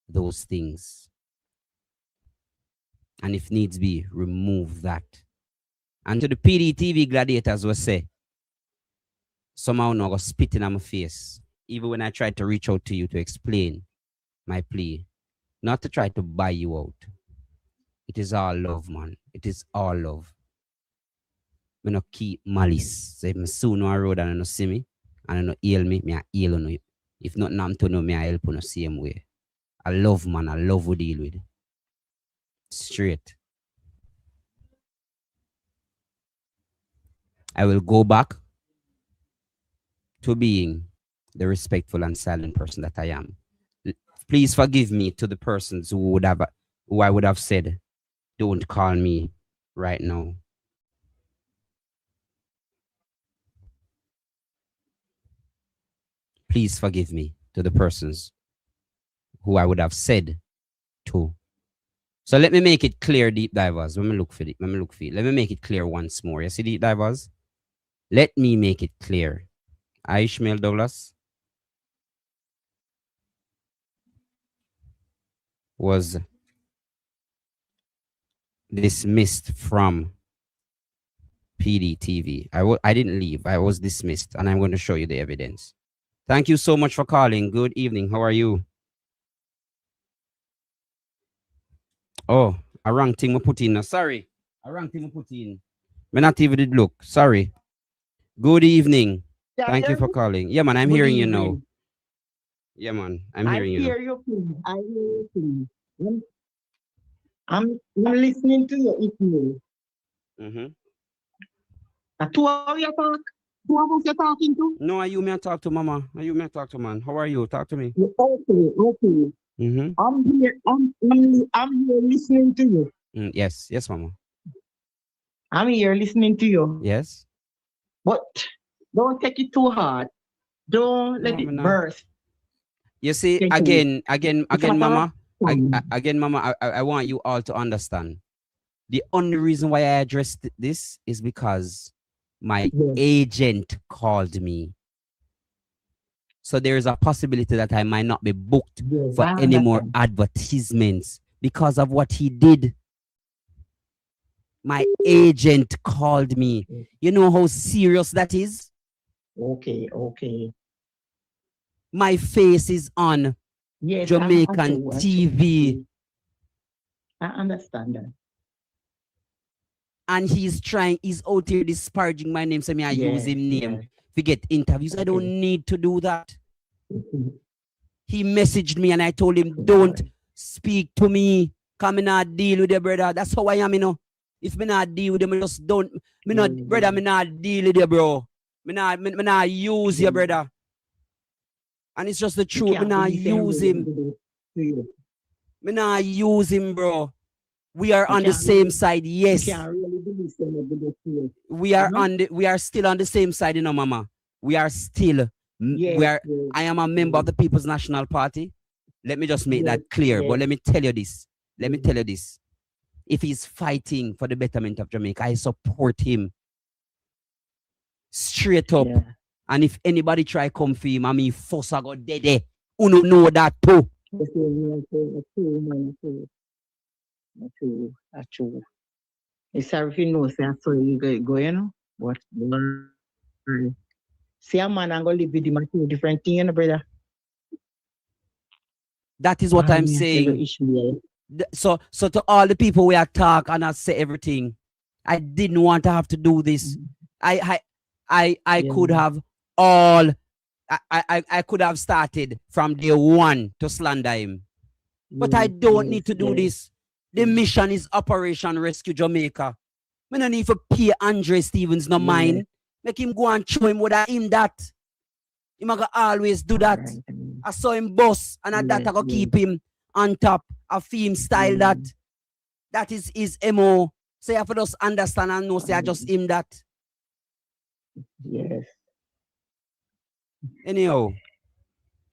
those things. And if needs be, remove that. And to the PDTV gladiators will say, somehow now go spitting on my face. Even when I tried to reach out to you to explain my plea. Not to try to buy you out. It is all love, man. It is all love. I no keep malice. So if I soon on road and I no see me, and I no heal me, I heal on you. If not, I'm to know me, I help on the same way. I love, man. I love to deal with. Straight. I will go back to being the respectful and silent person that I am. Please forgive me to the persons who I would have said, don't call me right now. Please forgive me to the persons who I would have said to. So let me make it clear, deep divers. Let me look for it. Let me make it clear once more. You see, deep divers? Let me make it clear. Ishmael Douglas was dismissed from PDTV. I didn't leave. I was dismissed, and I'm going to show you the evidence. Thank you so much for calling. Good evening. How are you? Oh, a wrong thing I put in. Sorry. A wrong thing I put in. Me not even did look. Sorry. Good evening. Thank you for calling. Yeah, man, I'm hearing you now. Yeah, man, I'm hearing you. I hear you, please. I hear you, please. I'm listening to you. Two of you talk. Two of us you're talking to? No, are you may talk to mama? Are you may talk to man? How are you? Talk to me. Okay. I'm here listening to you. Yes, mama. I'm here listening to you. Yes. But don't take it too hard. Don't let it burst. You see, again, mama. Mama, I want you all to understand. The only reason why I addressed this is because my agent called me. So there is a possibility that I might not be booked for any more advertisements because of what he did. My agent called me. You know how serious that is? Okay. My face is on Jamaican TV. I understand that. And he's out here disparaging my name, so I use his name to get interviews. I don't need to do that. He messaged me and I told him, don't speak to me. Come and deal with your brother. That's how I am, you know. If me not deal with them, I just don't. Me not deal with you, bro. Me not use your brother. And it's just the truth. Me not use him. Me not use him, bro. We are on the same side, yes. We are still on the same side, you know, mama. We are still. I am a member of the People's National Party. Let me just make that clear. But let me tell you this. If he's fighting for the betterment of Jamaica, I support him. Straight up. And if anybody try come for him, I mean, force I go dead. Uno know that too. That's true. It's sorry if you know, say I saw you go, you know. But see a man and go live with him and do different thing, you know, brother. That is what I'm saying. So to all the people we attack and I say everything, I didn't want to have to do this. I could have I could have started from day one to slander him. But I don't need to do this. The mission is Operation Rescue Jamaica. I don't need to pay Andre Stevens no mind. Make him go and show him what I him that. He might always do that. I saw him boss and I that I go keep him on top of him style that is his MO. So you have to just understand and know say I just him that. Yes. Anyhow.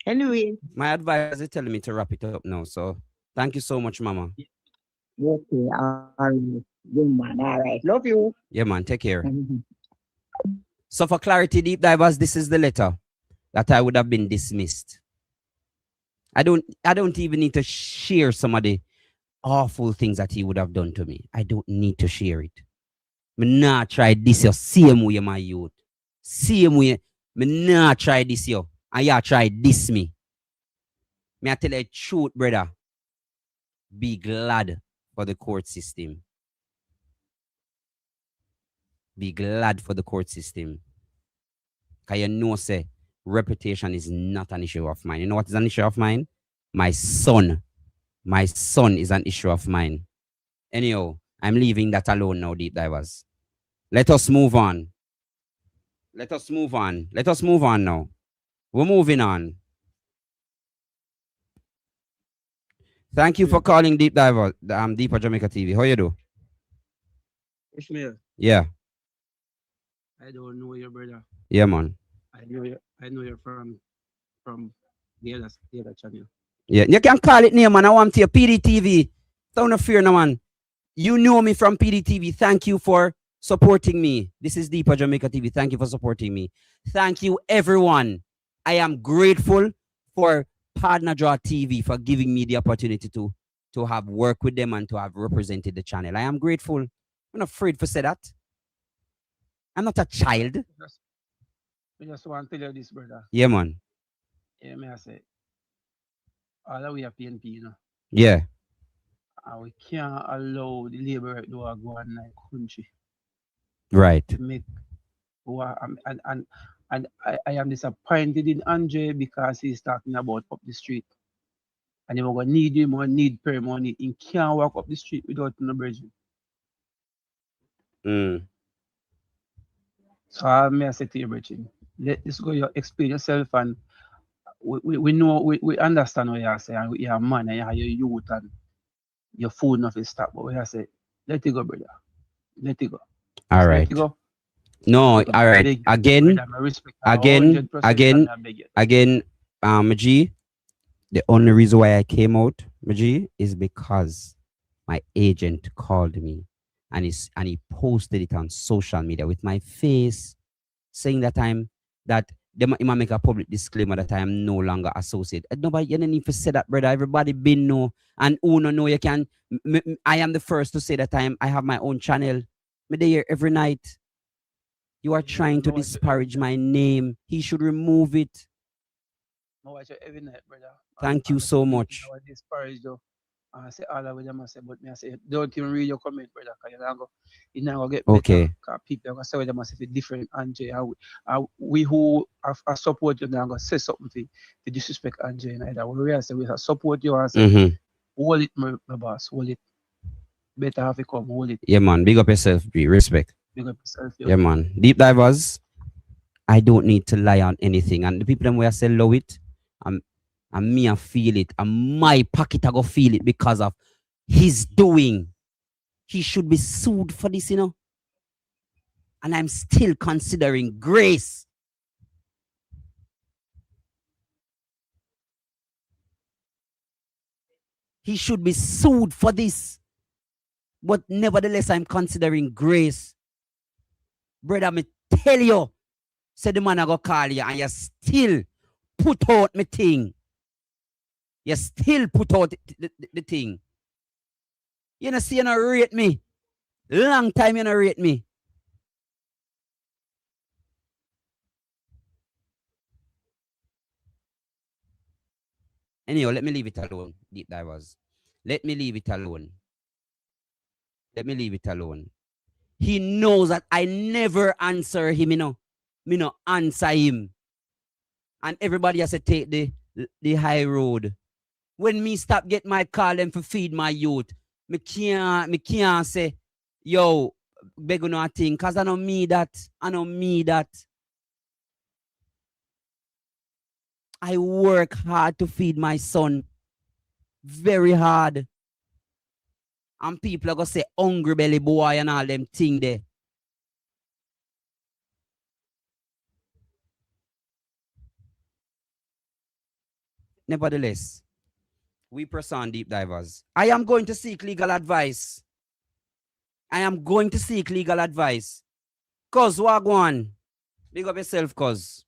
Anyway. My advisor is telling me to wrap it up now. So thank you so much, mama. Okay, all right. Love you. Yeah, man. Take care. So for clarity, deep divers, this is the letter that I would have been dismissed. I don't even need to share some of the awful things that he would have done to me. I don't need to share it. Me nah try this yo. Same way, my youth. Same way. Me nah try this yo. And ya try this me. Me I tell you the truth, brother. Be glad for the court system. Be glad for the court system. Because you know, say, reputation is not an issue of mine. You know what is an issue of mine? My son. My son is an issue of mine. Anyhow, I'm leaving that alone now, deep divers. Let us move on. Let us move on now. We're moving on. Thank you for calling Deep Diver, Deeper Jamaica TV. How you do? Ishmael, Yeah. I don't know your brother. Yeah, man. I know you're from the other channel. Yeah, you can call it name, man. I want to your PDTV. Don't fear, no, man. You know me from PDTV. Thank you for supporting me. This is Deeper Jamaica TV. Thank you for supporting me. Thank you, everyone. I am grateful for Partner Draw TV for giving me the opportunity to have work with them and to have represented the channel. I am grateful. I'm not afraid to say that. I'm not a child. I just want to tell you this, brother. Yeah, man. Yeah, may I say, all the way up PNP, you know. Yeah. And we can't allow the labor right now to go on like country. Right. To make and I am disappointed in Andre because he's talking about up the street. And we're gonna need him or need prayer money. He can't walk up the street without no bridge. So I may say to you, Bridget, let this go, you explain yourself, and we know, we understand what you say, and you're a man, and you're your youth, and your food enough is stop. But we say, let it go, brother. Let it go. All So right. let it go. No, Let it go. all right. Beg you, Again, brother, I respect you 100%, and I beg you. Maji, the only reason why I came out, Maji, is because my agent called me and he posted it on social media with my face, saying that they might make a public disclaimer that I am no longer associated. Nobody, you don't need to say that, brother. Everybody been know, and Uno know you can. I am the first to say that I have my own channel. Me there every night. You are trying to disparage my name. He should remove it. Every night, brother. Thank you so much. I disparage you. I say all of them, I say, but me I say, don't even read your comment, brother, because you're not going to get better. Okay. Because people are going to say them, I say, different Andre. We who are support you, now going to say something to disrespect Andre. And either we say, we support you and say, hold it, my boss, hold it. Better have it come, hold it. Yeah, man. Big up yourself, B. Respect. Big up yourself. Yeah, man. Deep Divers, I don't need to lie on anything. And the people them where I say love it, and me I feel it, and my pocket I go feel it because of his doing. He should be sued for this, you know. And I'm still considering grace. He should be sued for this. But nevertheless, I'm considering grace. Brother, me tell you, say the man I go call you, and you still put out me thing. You still put out the thing. You know, see, you know, rate me. Long time you know, rate me. Anyhow, let me leave it alone, Deep Divers. Let me leave it alone. Let me leave it alone. He knows that I never answer him, you know. Me no answer him. And everybody has to take the high road. When me stop get my call them for feed my youth, me can't say, yo, beg no a thing, cause I know me that. I work hard to feed my son. Very hard. And people are gonna say hungry belly boy and all them thing there. Nevertheless, we press on, Deep Divers. I am going to seek legal advice. Cause Wagwan. Big up yourself, cause.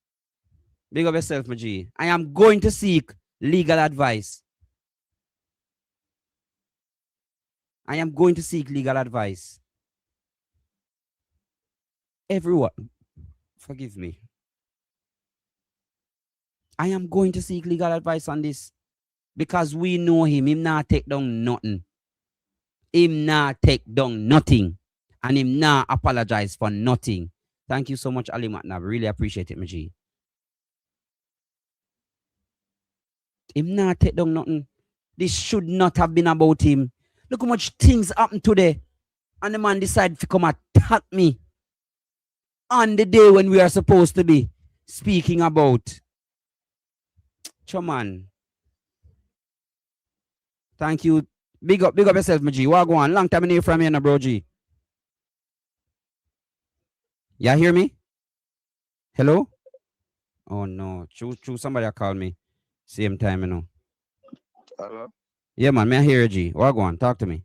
Big up yourself, my G. I am going to seek legal advice. Everyone, forgive me. I am going to seek legal advice on this. Because we know him. Him not take down nothing. And him not apologize for nothing. Thank you so much, Ali Matnab. Really appreciate it, my G. Him not take down nothing. This should not have been about him. Look how much things happened today. And the man decided to come attack me on the day when we are supposed to be speaking about Choman. Thank you. Big up yourself, my G. Wagwan. Long time I hear from you, na bro G. Y'all hear me? Hello? Oh no. True, somebody call me. Same time, you know. Hello? Yeah, man, may I hear you, G? Wagwan, talk to me.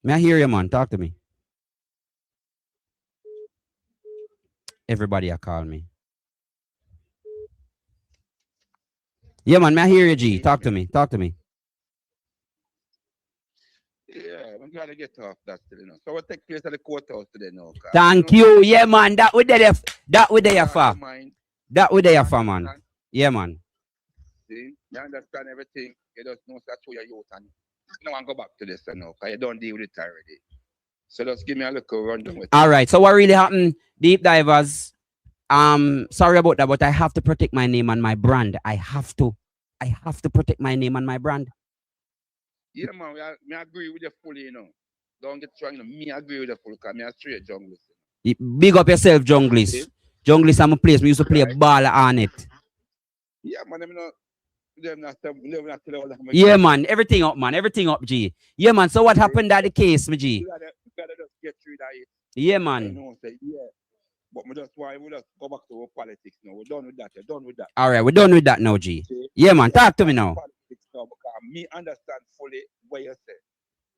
May I hear you, man? Talk to me. Everybody call me. Yeah, man, may I hear you, G? Talk to me. Talk to me. Yeah, I'm trying to get off that still, you know. So what take place at the courthouse today now? Thank you. Yeah, man. That would there for. That would there for, man. Yeah, man. See, you understand everything. You just know that to your youth and you don't want to go back to this, you know, because you don't deal with it already. So just give me a little rundown with All right. So what really happened, deep divers? Sorry about that, but I have to protect my name and my brand. I have to protect my name and my brand. Yeah, man, I agree with you fully, you know. Don't get strong, you know. Me agree with you fully, because I'm a straight junglist. Big up yourself, Junglist. Junglist, I'm a place. We used to play a ball on it. Yeah, man, Yeah, man. Everything up, man. Everything up, G. Yeah, man. So what happened at the case, my G? You gotta just get through that. Yeah, man. Yeah. But we just go back to our politics now. We're done with that. You're done with that. All right, we're done with that now, G. Yeah, man. Talk to me now. Politics now, because me understand fully what you say.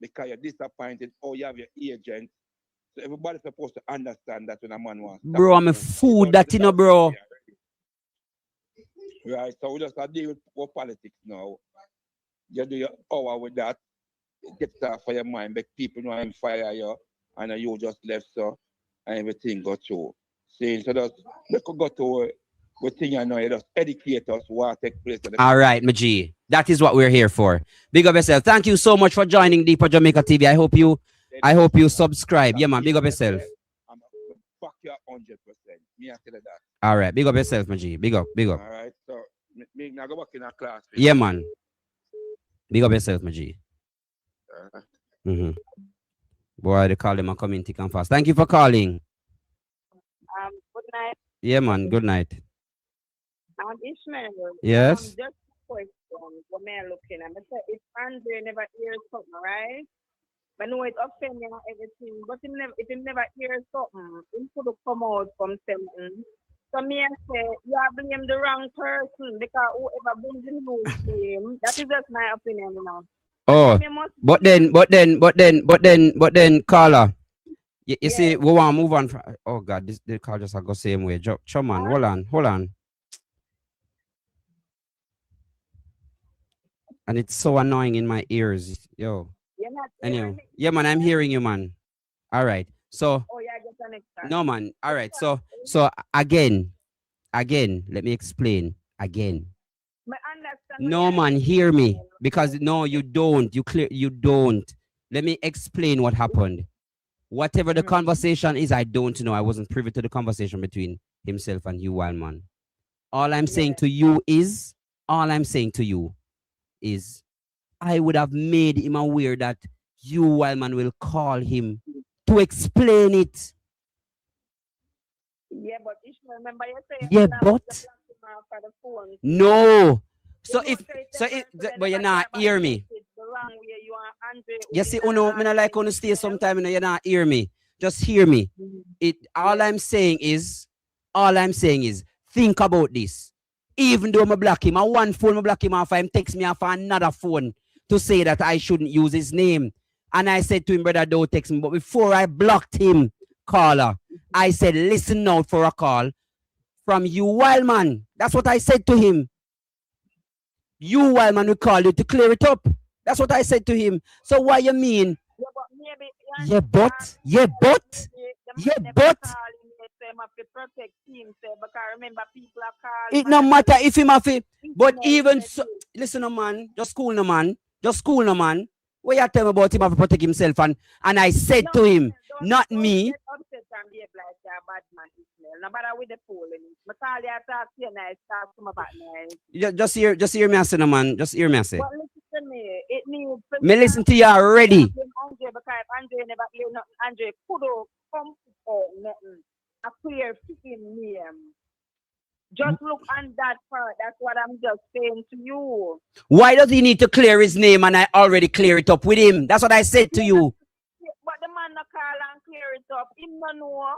Because you're disappointed or you have your agent. So everybody's supposed to understand that when a man wants. Bro, I'm a fool that, you know, bro. Right, so we just deal with our politics now. You do your hour with that. Get that for your mind. Make people know I'm fire you. And you just left, so. And everything go through. See, so just let's go to what thing you know, you just educate us what take place. All right, Maji. That is what we're here for. Big up yourself. Thank you so much for joining Deeper Jamaica TV. I hope you subscribe. Yeah, man. Big up yourself. I'm back you 100%. Me I tell you that. All right, big up yourself, Maji. Big up. All right, so me now go back in a class. Yeah, man. Big up yourself, Maji. Boy, they call him a community come fast. Thank you for calling. Good night. Yeah, man. Good night. Ishmael. Yes. Just a question. What am I looking at? I said, if Andre never hears something, right? I know it offends me and everything, but if he never hears something, he could come out from something. So me I say, you are blame the wrong person because whoever brings the news to him, that is just my opinion, you know. Oh, but then, Carla, you see, we want to move on. Oh God, this call just go same way. Choman, hold on. And it's so annoying in my ears, yo. Anyway, yeah, man, I'm hearing you, man. All right, so. Oh, yeah, just an extra. No, man. All right, so again, let me explain again. No, man, hear me. Because no, you don't. You don't. Let me explain what happened. Whatever the conversation is, I don't know. I wasn't privy to the conversation between himself and you, Wildman. All I'm saying to you is, I would have made him aware that you, Wildman, will call him to explain it. Yeah, but Ishmael, remember you saying. Yeah, but. No. But you're not hear me. You see, I like on stay sometime, you're not hear me. Just hear me. All I'm saying is, think about this. Even though I block him, one phone I block him off, him text me off another phone to say that I shouldn't use his name. And I said to him, brother, don't text me. But before I blocked him, caller, I said, listen out for a call from you, Wildman. That's what I said to him. You, Wildman, will call you to clear it up. That's what I said to him. So what you mean? Yeah, but. It no matter if him have it, but even so, listen, no man, just cool, no man. What you tell me about him have to protect himself, and I said to him, not me. Just hear me, I say, no man. Just hear me, I say. Me listen to you already. Just look on that part. That's what I'm just saying to you. Why does he need to clear his name and I already clear it up with him? That's what I said to you. But the man not call and clear it up. Him no know.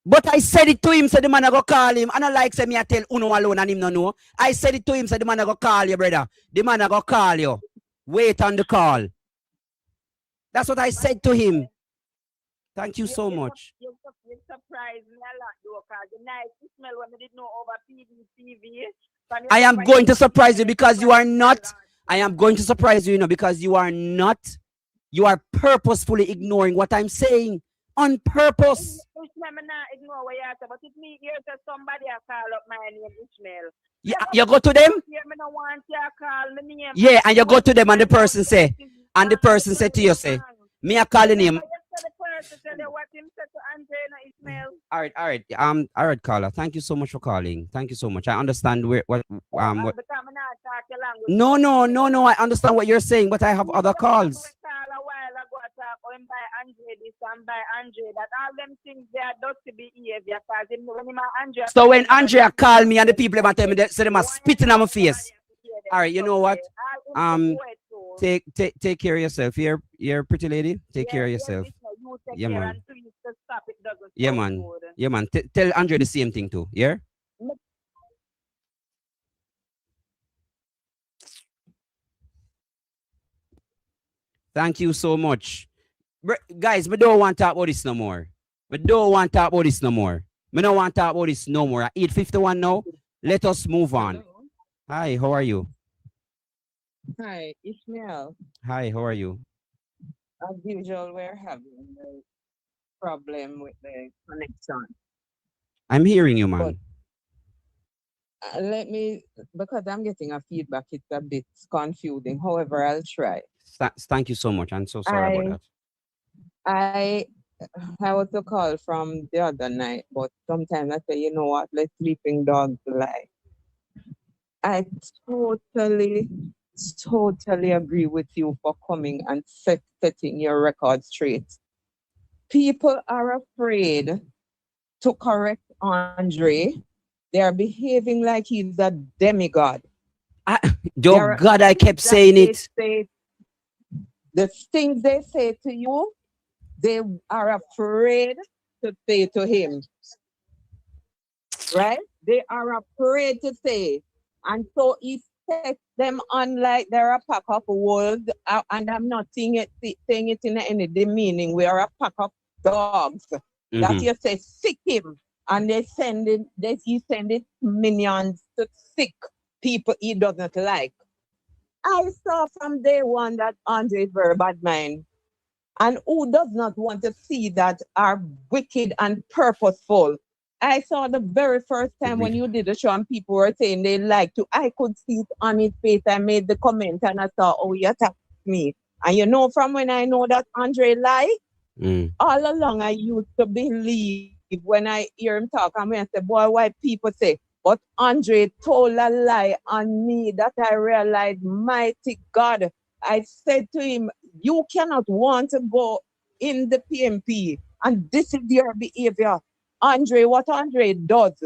But I said it to him, so the man I go call him. And I like say me I tell Uno alone and him no know. I said it to him, so the man I go call you, brother. The man I go call you. Wait on the call. That's what I said to him. Thank you so much. You surprised me a lot, though, because the night smell when we didn't know over TV. I am going to surprise you because you are not. I am going to surprise you, because you are not. You are purposefully ignoring what I'm saying. On purpose. Ishmael, I not ignore what you say, but if me hear that somebody I call up my name, Ishmael. Yeah, you go to them? Yeah, and you go to them and the person say, to you, say, me I call the name. All right. All right, caller. Thank you so much for calling. Thank you so much. I understand what. No. I understand what you're saying, but I have other calls. So when Andrea called me and the people about tell me that, so they must spit in my face. All right, you know what? Take care of yourself. You're a pretty lady. Take care of yourself. Yeah, man. Yeah, man. Yeah, man. Tell Andrea the same thing too. Yeah. Thank you so much. Guys, we don't want to talk about this no more. We don't want to talk about this no more. We don't want to talk about this no more. At 8:51 now. Let us move on. Hello. Hi, how are you? Hi, Ishmael. Hi, how are you? As usual, we're having a problem with the connection. I'm hearing you, man. Let me, because I'm getting a feedback, it's a bit confusing. However, I'll try. Thank you so much. I'm so sorry about that. I was a call from the other night, but sometimes I say, you know what, let sleeping dogs lie. I totally agree with you for coming and setting your record straight. People are afraid to correct Andre. They are behaving like he's a demigod. God, I kept saying it. The things they say to you, they are afraid to say to him. Right? They are afraid to say. And so he sets them on like they're a pack of wolves. And I'm not saying it in any demeaning. We are a pack of dogs. That you say, sick him. And he send it minions to sick people he doesn't like. I saw from day one that Andre is very bad mind. And who does not want to see that are wicked and purposeful? I saw the very first time when you did the show and people were saying they like to. I could see it on his face. I made the comment and I thought, oh, you attacked me. And you know, from when I know that Andre lie, all along I used to believe when I hear him talk, and when I say, boy, why people say, but Andre told a lie on me that I realized, mighty God. I said to him, you cannot want to go in the PMP, and this is your behavior. Andre, what Andre does,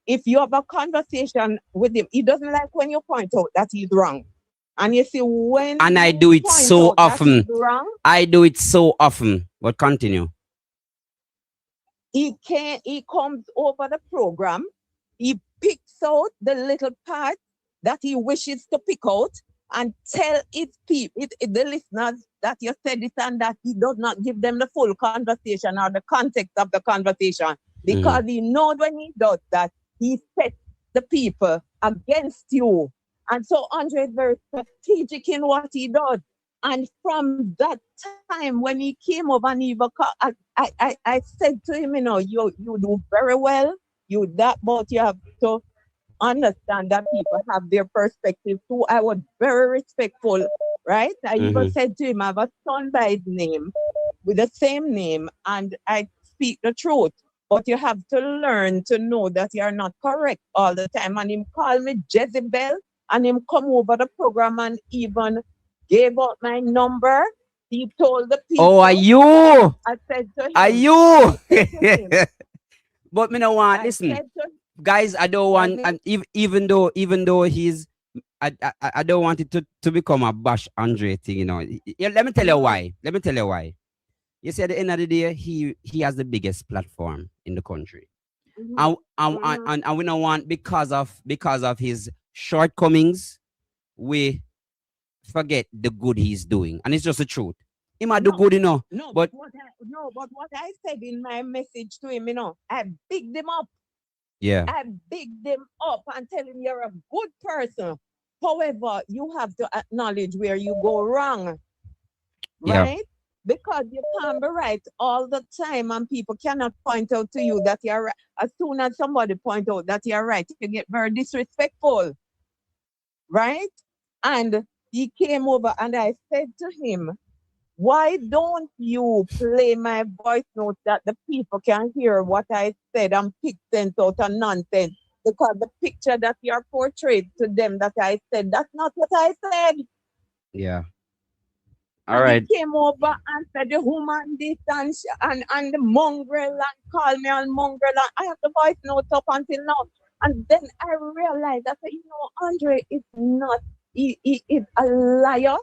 if you have a conversation with him, he doesn't like when you point out that he's wrong. And you see, when and I do it so often. I do it so often. But continue. He comes over the program, he picks out the little part that he wishes to pick out and tell his people, the listeners, that you said this and that. He does not give them the full conversation or the context of the conversation, because he knows when he does that, he sets the people against you. And so Andre is very strategic in what he does. And from that time when he came over and I said to him, you know, you do very well, but you have to understand that people have their perspective too. I was very respectful, right? I even said to him, I have a son by his name, with the same name, and I speak the truth. But you have to learn to know that you are not correct all the time. And him call me Jezebel, and him come over the program and even gave out my number. He told the people. Oh, are you? I said to him. Are you? But me no want listen. guys, I don't want, and even though he's, I don't want it to become a bash Andre thing, you know. Let me tell you why. You see, at the end of the day, he has the biggest platform in the country. And we don't want, because of his shortcomings, we forget the good he's doing. And it's just the truth. He might do good, you know. But what I said in my message to him, you know, I bigged him up. Yeah. I bigged him up and tell him you're a good person. However, you have to acknowledge where you go wrong. Right? Because you can't be right all the time, and people cannot point out to you that you're right. As soon as somebody point out that you're right, you get very disrespectful. Right? And he came over and I said to him, why don't you play my voice note that the people can hear what I said and pick sense out of nonsense? Because the picture that you're portrayed to them that I said, that's not what I said. Yeah. All right. He came over and said the woman this and the mongrel and called me on mongrel. And I have the voice notes up until now. And then I realized that, you know, Andre is not, he is a liar.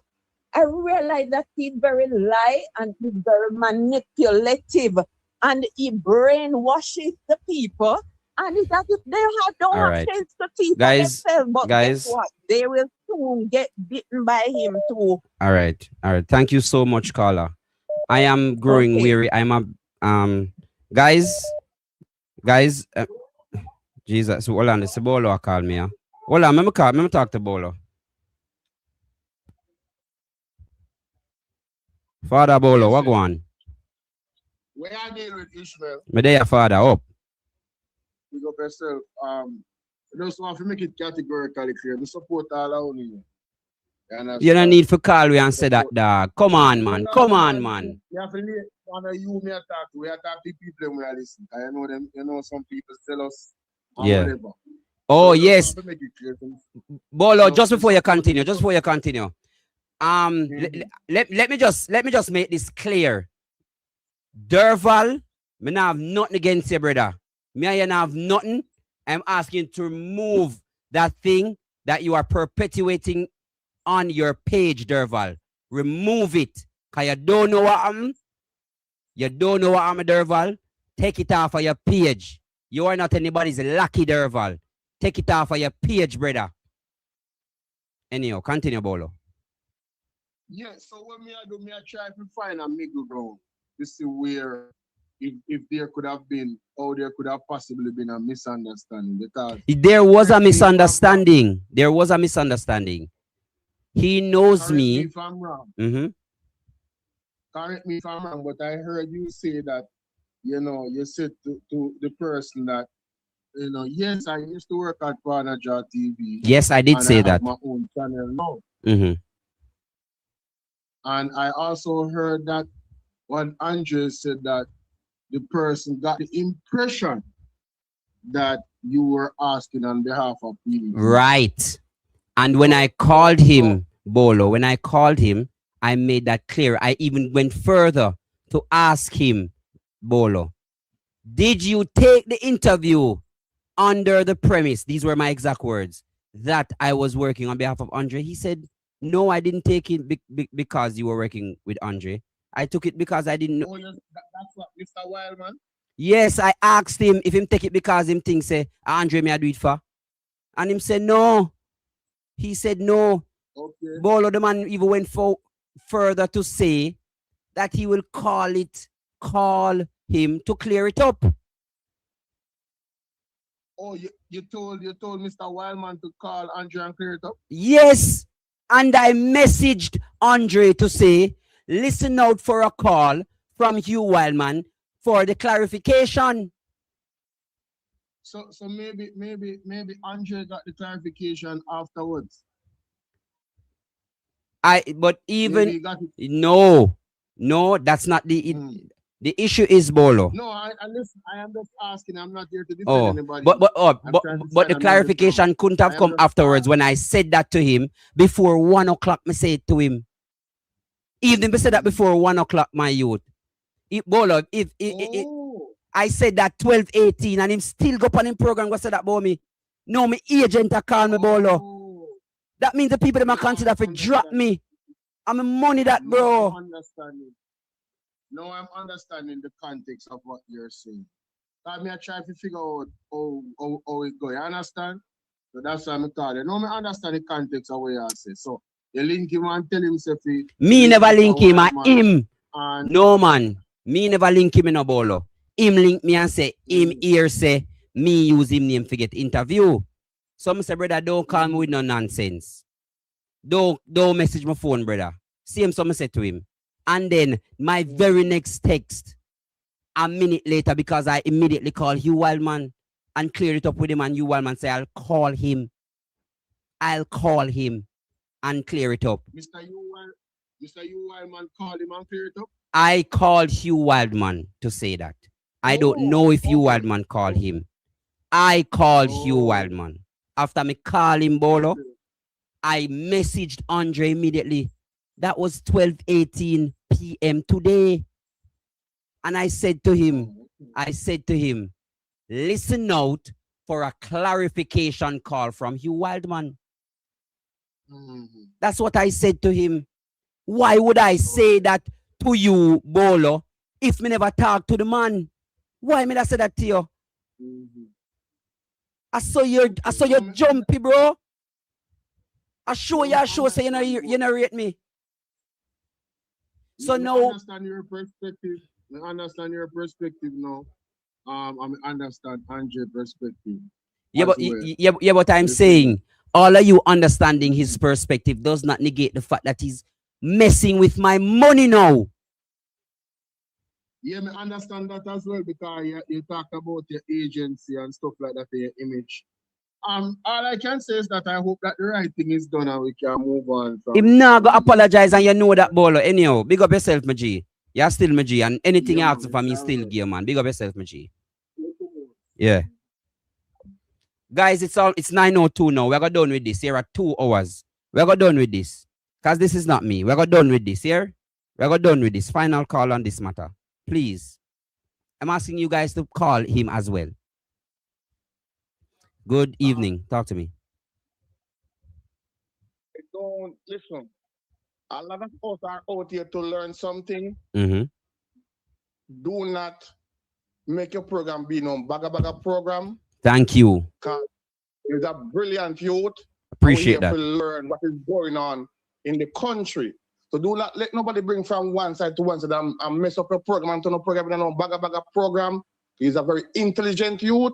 I realized that he's very lie and he's very manipulative and he brainwashes the people. And it's as if they don't have sense to teach themselves. But guess what? They will soon get bitten by him too. All right. Thank you so much, Carla. I am growing weary. I'm a guys. Jesus, hold on. It's Bolo call me. Hold on, let me talk to Bolo. Father Bolo, what go on? Where I deal with Ishmael. Me there, Father, up. Pick up yourself. I just want to make it categorically clear. We support all our you. You don't need to call me and say that, dog. Come on, man. Come on, man. You have to leave on you me attack. We attack the people when we listen. I know them, you know, some people tell us. Yeah. Whatever. Oh, so yes. Bolo, So, just before you continue, let me just make this clear. Derval, me not have nothing against you, brother. Me and you not have nothing. I'm asking to remove that thing that you are perpetuating on your page, Derval. Remove it. Because you don't know what I'm. You don't know what I'm, Derval. Take it off of your page. You are not anybody's lucky, Derval. Take it off of your page, brother. Anyhow, continue, Bolo. Yeah, so what I do, I try to find a middle ground to see where, if there could have been, or there could have possibly been a misunderstanding. Because there was a misunderstanding. There was a misunderstanding. He knows me. If I'm wrong. Mm-hmm. Correct me if I'm wrong, but I heard you say that, you know, you said to the person that, you know, yes, I used to work at Barnaja TV. Yes, I did say that. My own channel now. Mm-hmm. And I also heard that when Andre said that the person got the impression that you were asking on behalf of people. Right. And when I called him, Bolo, I made that clear. I even went further to ask him, Bolo, did you take the interview under the premise, these were my exact words, that I was working on behalf of Andre? He said, no, I didn't take it because you were working with Andre. I took it because I didn't know. Oh, yes, that's what Mr. Wildman? Yes, I asked him if him take it because him think say, Andre, may I do it for? And him said, no. He said, no. Okay. Bolo, the man even went further to say that he will call him to clear it up. Oh, you told Mr. Wildman to call Andre and clear it up? Yes. And I messaged Andre to say, listen out for a call from Hugh Wildman for the clarification. So maybe Andre got the clarification afterwards. But even no, that's not the issue is Bolo. No, I listen. I am just asking. I'm not here to defend anybody. But the clarification couldn't have come afterwards when I said that to him before 1 o'clock. Me say it to him. Even if I said that before 1 o'clock, my youth. Bolo, I said that 12-18 and him still go on him program go say that about me. No, me agent a call me bolo. That means the people that might consider for drop me. I'm a money that bro. I'm understanding the context of what you're saying. I try to figure out how it go. You understand? So that's why I'm calling. No, I understand the context of what you say. So you link him and tell him say me never link him and him. No man. Me never link him in a bolo. Him link me and say him here say me use him name to get interview. So I say, brother, don't call me with no nonsense. Don't message my phone, brother. Same so I said to him. And then my very next text, a minute later, because I immediately called Hugh Wildman and clear it up with him, and Hugh Wildman say, I'll call him and clear it up. Mr. Hugh Wildman called him and clear it up? I called Hugh Wildman to say that. I don't know if Hugh Wildman called him. I called Hugh Wildman. After me call him bolo, I messaged Andre immediately. That was 12:18 p.m. today. And I said to him, listen out for a clarification call from Hugh Wildman. That's what I said to him. Why would I say that to you, Bolo, if me never talk to the man? Why me I say that to you? I saw you jumpy, bro. I show say you not rate me. So now I understand your perspective. I understand your perspective now. I understand Andre's perspective. But I'm saying all of you understanding his perspective does not negate the fact that he's messing with my money now. Yeah, I understand that as well because you talk about your agency and stuff like that, your image. All I can say is that I hope that the right thing is done and we can move on. Him now go apologize and you know that, Bolo. Anyhow, big up yourself, my G. You're still my G, and anything you ask for me still give, man. Big up yourself, my G. Yeah. Guys, it's 9:02 now. We're going done with this. Here are 2 hours. We're going done with this. Because this is not me. We're going done with this here. We're going done with this. Final call on this matter. Please. I'm asking you guys to call him as well. Good evening. Talk to me. Don't listen. A lot of us are out here to learn something. Mm-hmm. Do not make your program be no baga program. Thank you. It's a brilliant youth. Appreciate that. To learn what is going on in the country. So do not let nobody bring from one side to one side and mess up your program and turn a program into no baga program. He's a very intelligent youth.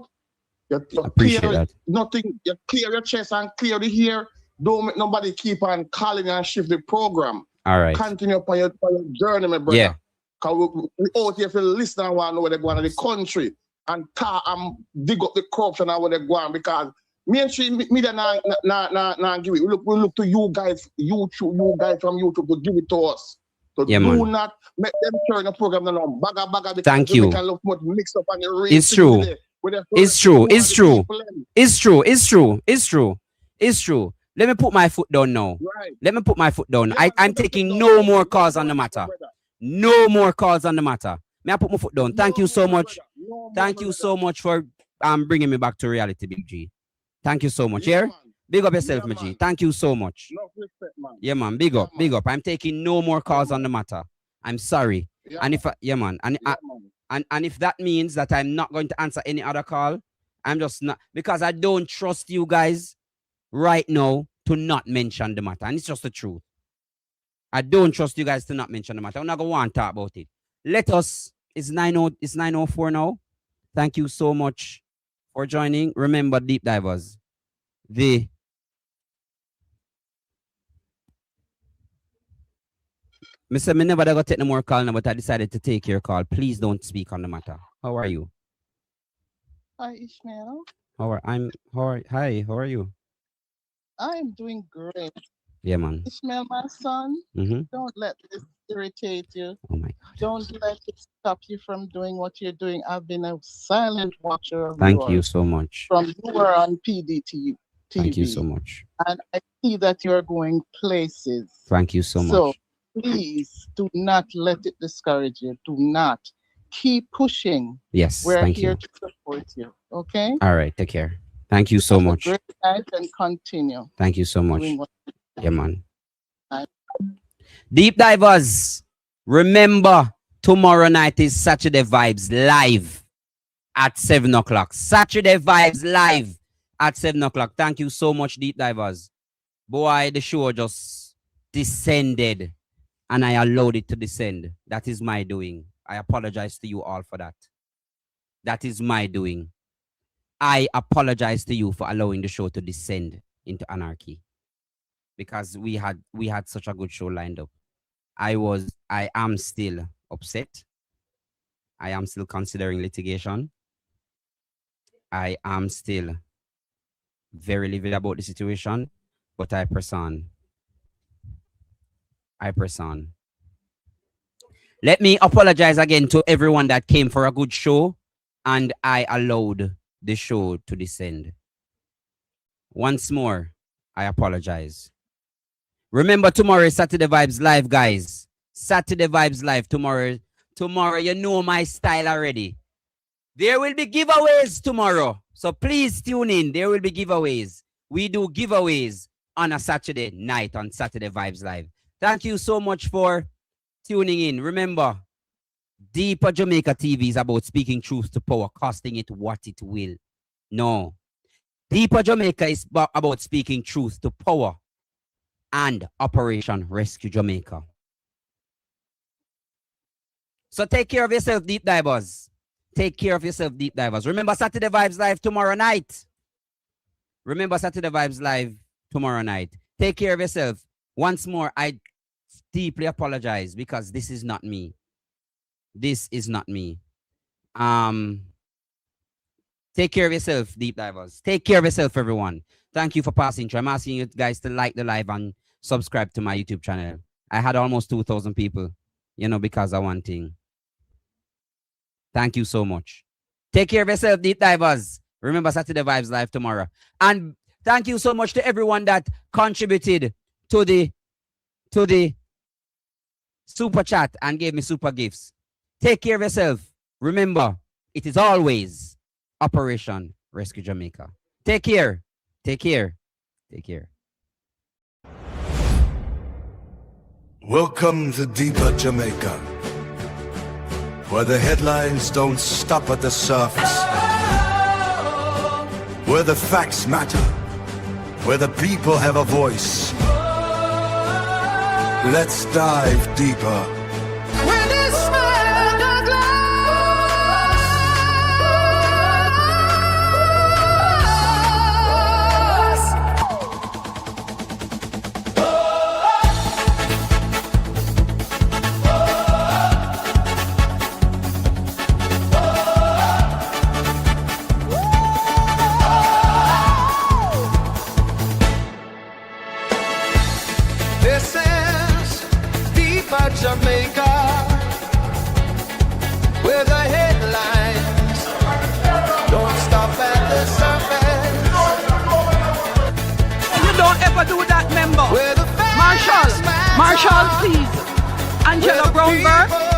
You appreciate clear that. Nothing. You clear your chest and clear the hair. Don't make nobody keep on calling and shift the program. All right. Continue upon your journey, my brother. Yeah. Because we out here for listen and want to know where they're going to the country and dig up the corruption and where they're going because mainstream media nah give it. We look to you guys from YouTube to give it to us. So yeah, do man. not make them turn the program down baga because thank you. can look much mixed up on the race. It's true. It's true. Let me put my foot down now. Right. Let me put my foot down. I'm taking no more calls on the matter. No more calls on the matter. May I put my foot down? Thank you so much. Thank you so much for bringing me back to reality, Big G. Thank you so much. Yeah? Big up yourself, my G. Thank you so much. Yeah, man. Big up. I'm taking no more calls on the matter. I'm sorry. And if and if that means that I'm not going to answer any other call, I'm just not, because I don't trust you guys right now to not mention the matter. And it's just the truth. I don't trust you guys to not mention the matter. I'm not going to want to talk about it. It's 9:04 now. Thank you so much for joining. Remember, Deep Divers, Mr. Me never got take no more call now, but I decided to take your call. Please don't speak on the matter. How are you? Hi, Ishmael. Hi, how are you? I'm doing great. Yeah, man. Ishmael, my son, don't let this irritate you. Oh my God. Don't let it stop you from doing what you're doing. I've been a silent watcher of Thank yours you so much. from you were on PDT. Thank you so much. And I see that you're going places. Thank you so much. So please do not let it discourage you. Do not. keep pushing. Yes, We're thank here you. to support you. Okay? All right, take care. Thank you so much. Great night and continue. Thank you so much. doing what Yeah, man. I- Deep divers, remember tomorrow night is Saturday Vibes live at 7 o'clock. Saturday Vibes live at 7 o'clock. Thank you so much, deep divers. Boy, the show just descended and I allowed it to descend. That is my doing. I apologize to you all for that. That is my doing. I apologize to you for allowing the show to descend into anarchy because we had such a good show lined up. I am still upset. I am still considering litigation. I am still very livid about the situation, but I press on. I press on. Let me apologize again to everyone that came for a good show and I allowed the show to descend. Once more, I apologize. Remember, tomorrow is Saturday Vibes Live, guys. Saturday Vibes Live tomorrow. Tomorrow, you know my style already. There will be giveaways tomorrow. So please tune in. There will be giveaways. We do giveaways on a Saturday night on Saturday Vibes Live. Thank you so much for tuning in. Remember, Deeper Jamaica TV is about speaking truth to power, costing it what it will. No. Deeper Jamaica is about speaking truth to power and Operation Rescue Jamaica. So take care of yourself, deep divers. Take care of yourself, deep divers. Remember Saturday Vibes Live tomorrow night. Remember Saturday Vibes Live tomorrow night. Take care of yourself. Once more, I deeply apologize because this is not me. This is not me. Take care of yourself, deep divers. Take care of yourself, everyone. Thank you for passing through. I'm asking you guys to like the live and subscribe to my YouTube channel. I had almost 2,000 people, because of one thing. Thank you so much. Take care of yourself, deep divers. Remember Saturday Vibes Live tomorrow. And thank you so much to everyone that contributed to the super chat and gave me super gifts. Take care of yourself. Remember, it is always Operation Rescue Jamaica. Take care. Take care. Take care. Welcome to Deeper Jamaica, where the headlines don't stop at the surface, where the facts matter, where the people have a voice. Let's dive deeper. Jamaica, where the headlines don't stop at the surface. You don't ever do that, member. Where the Marshall, please. Angela Brownberg.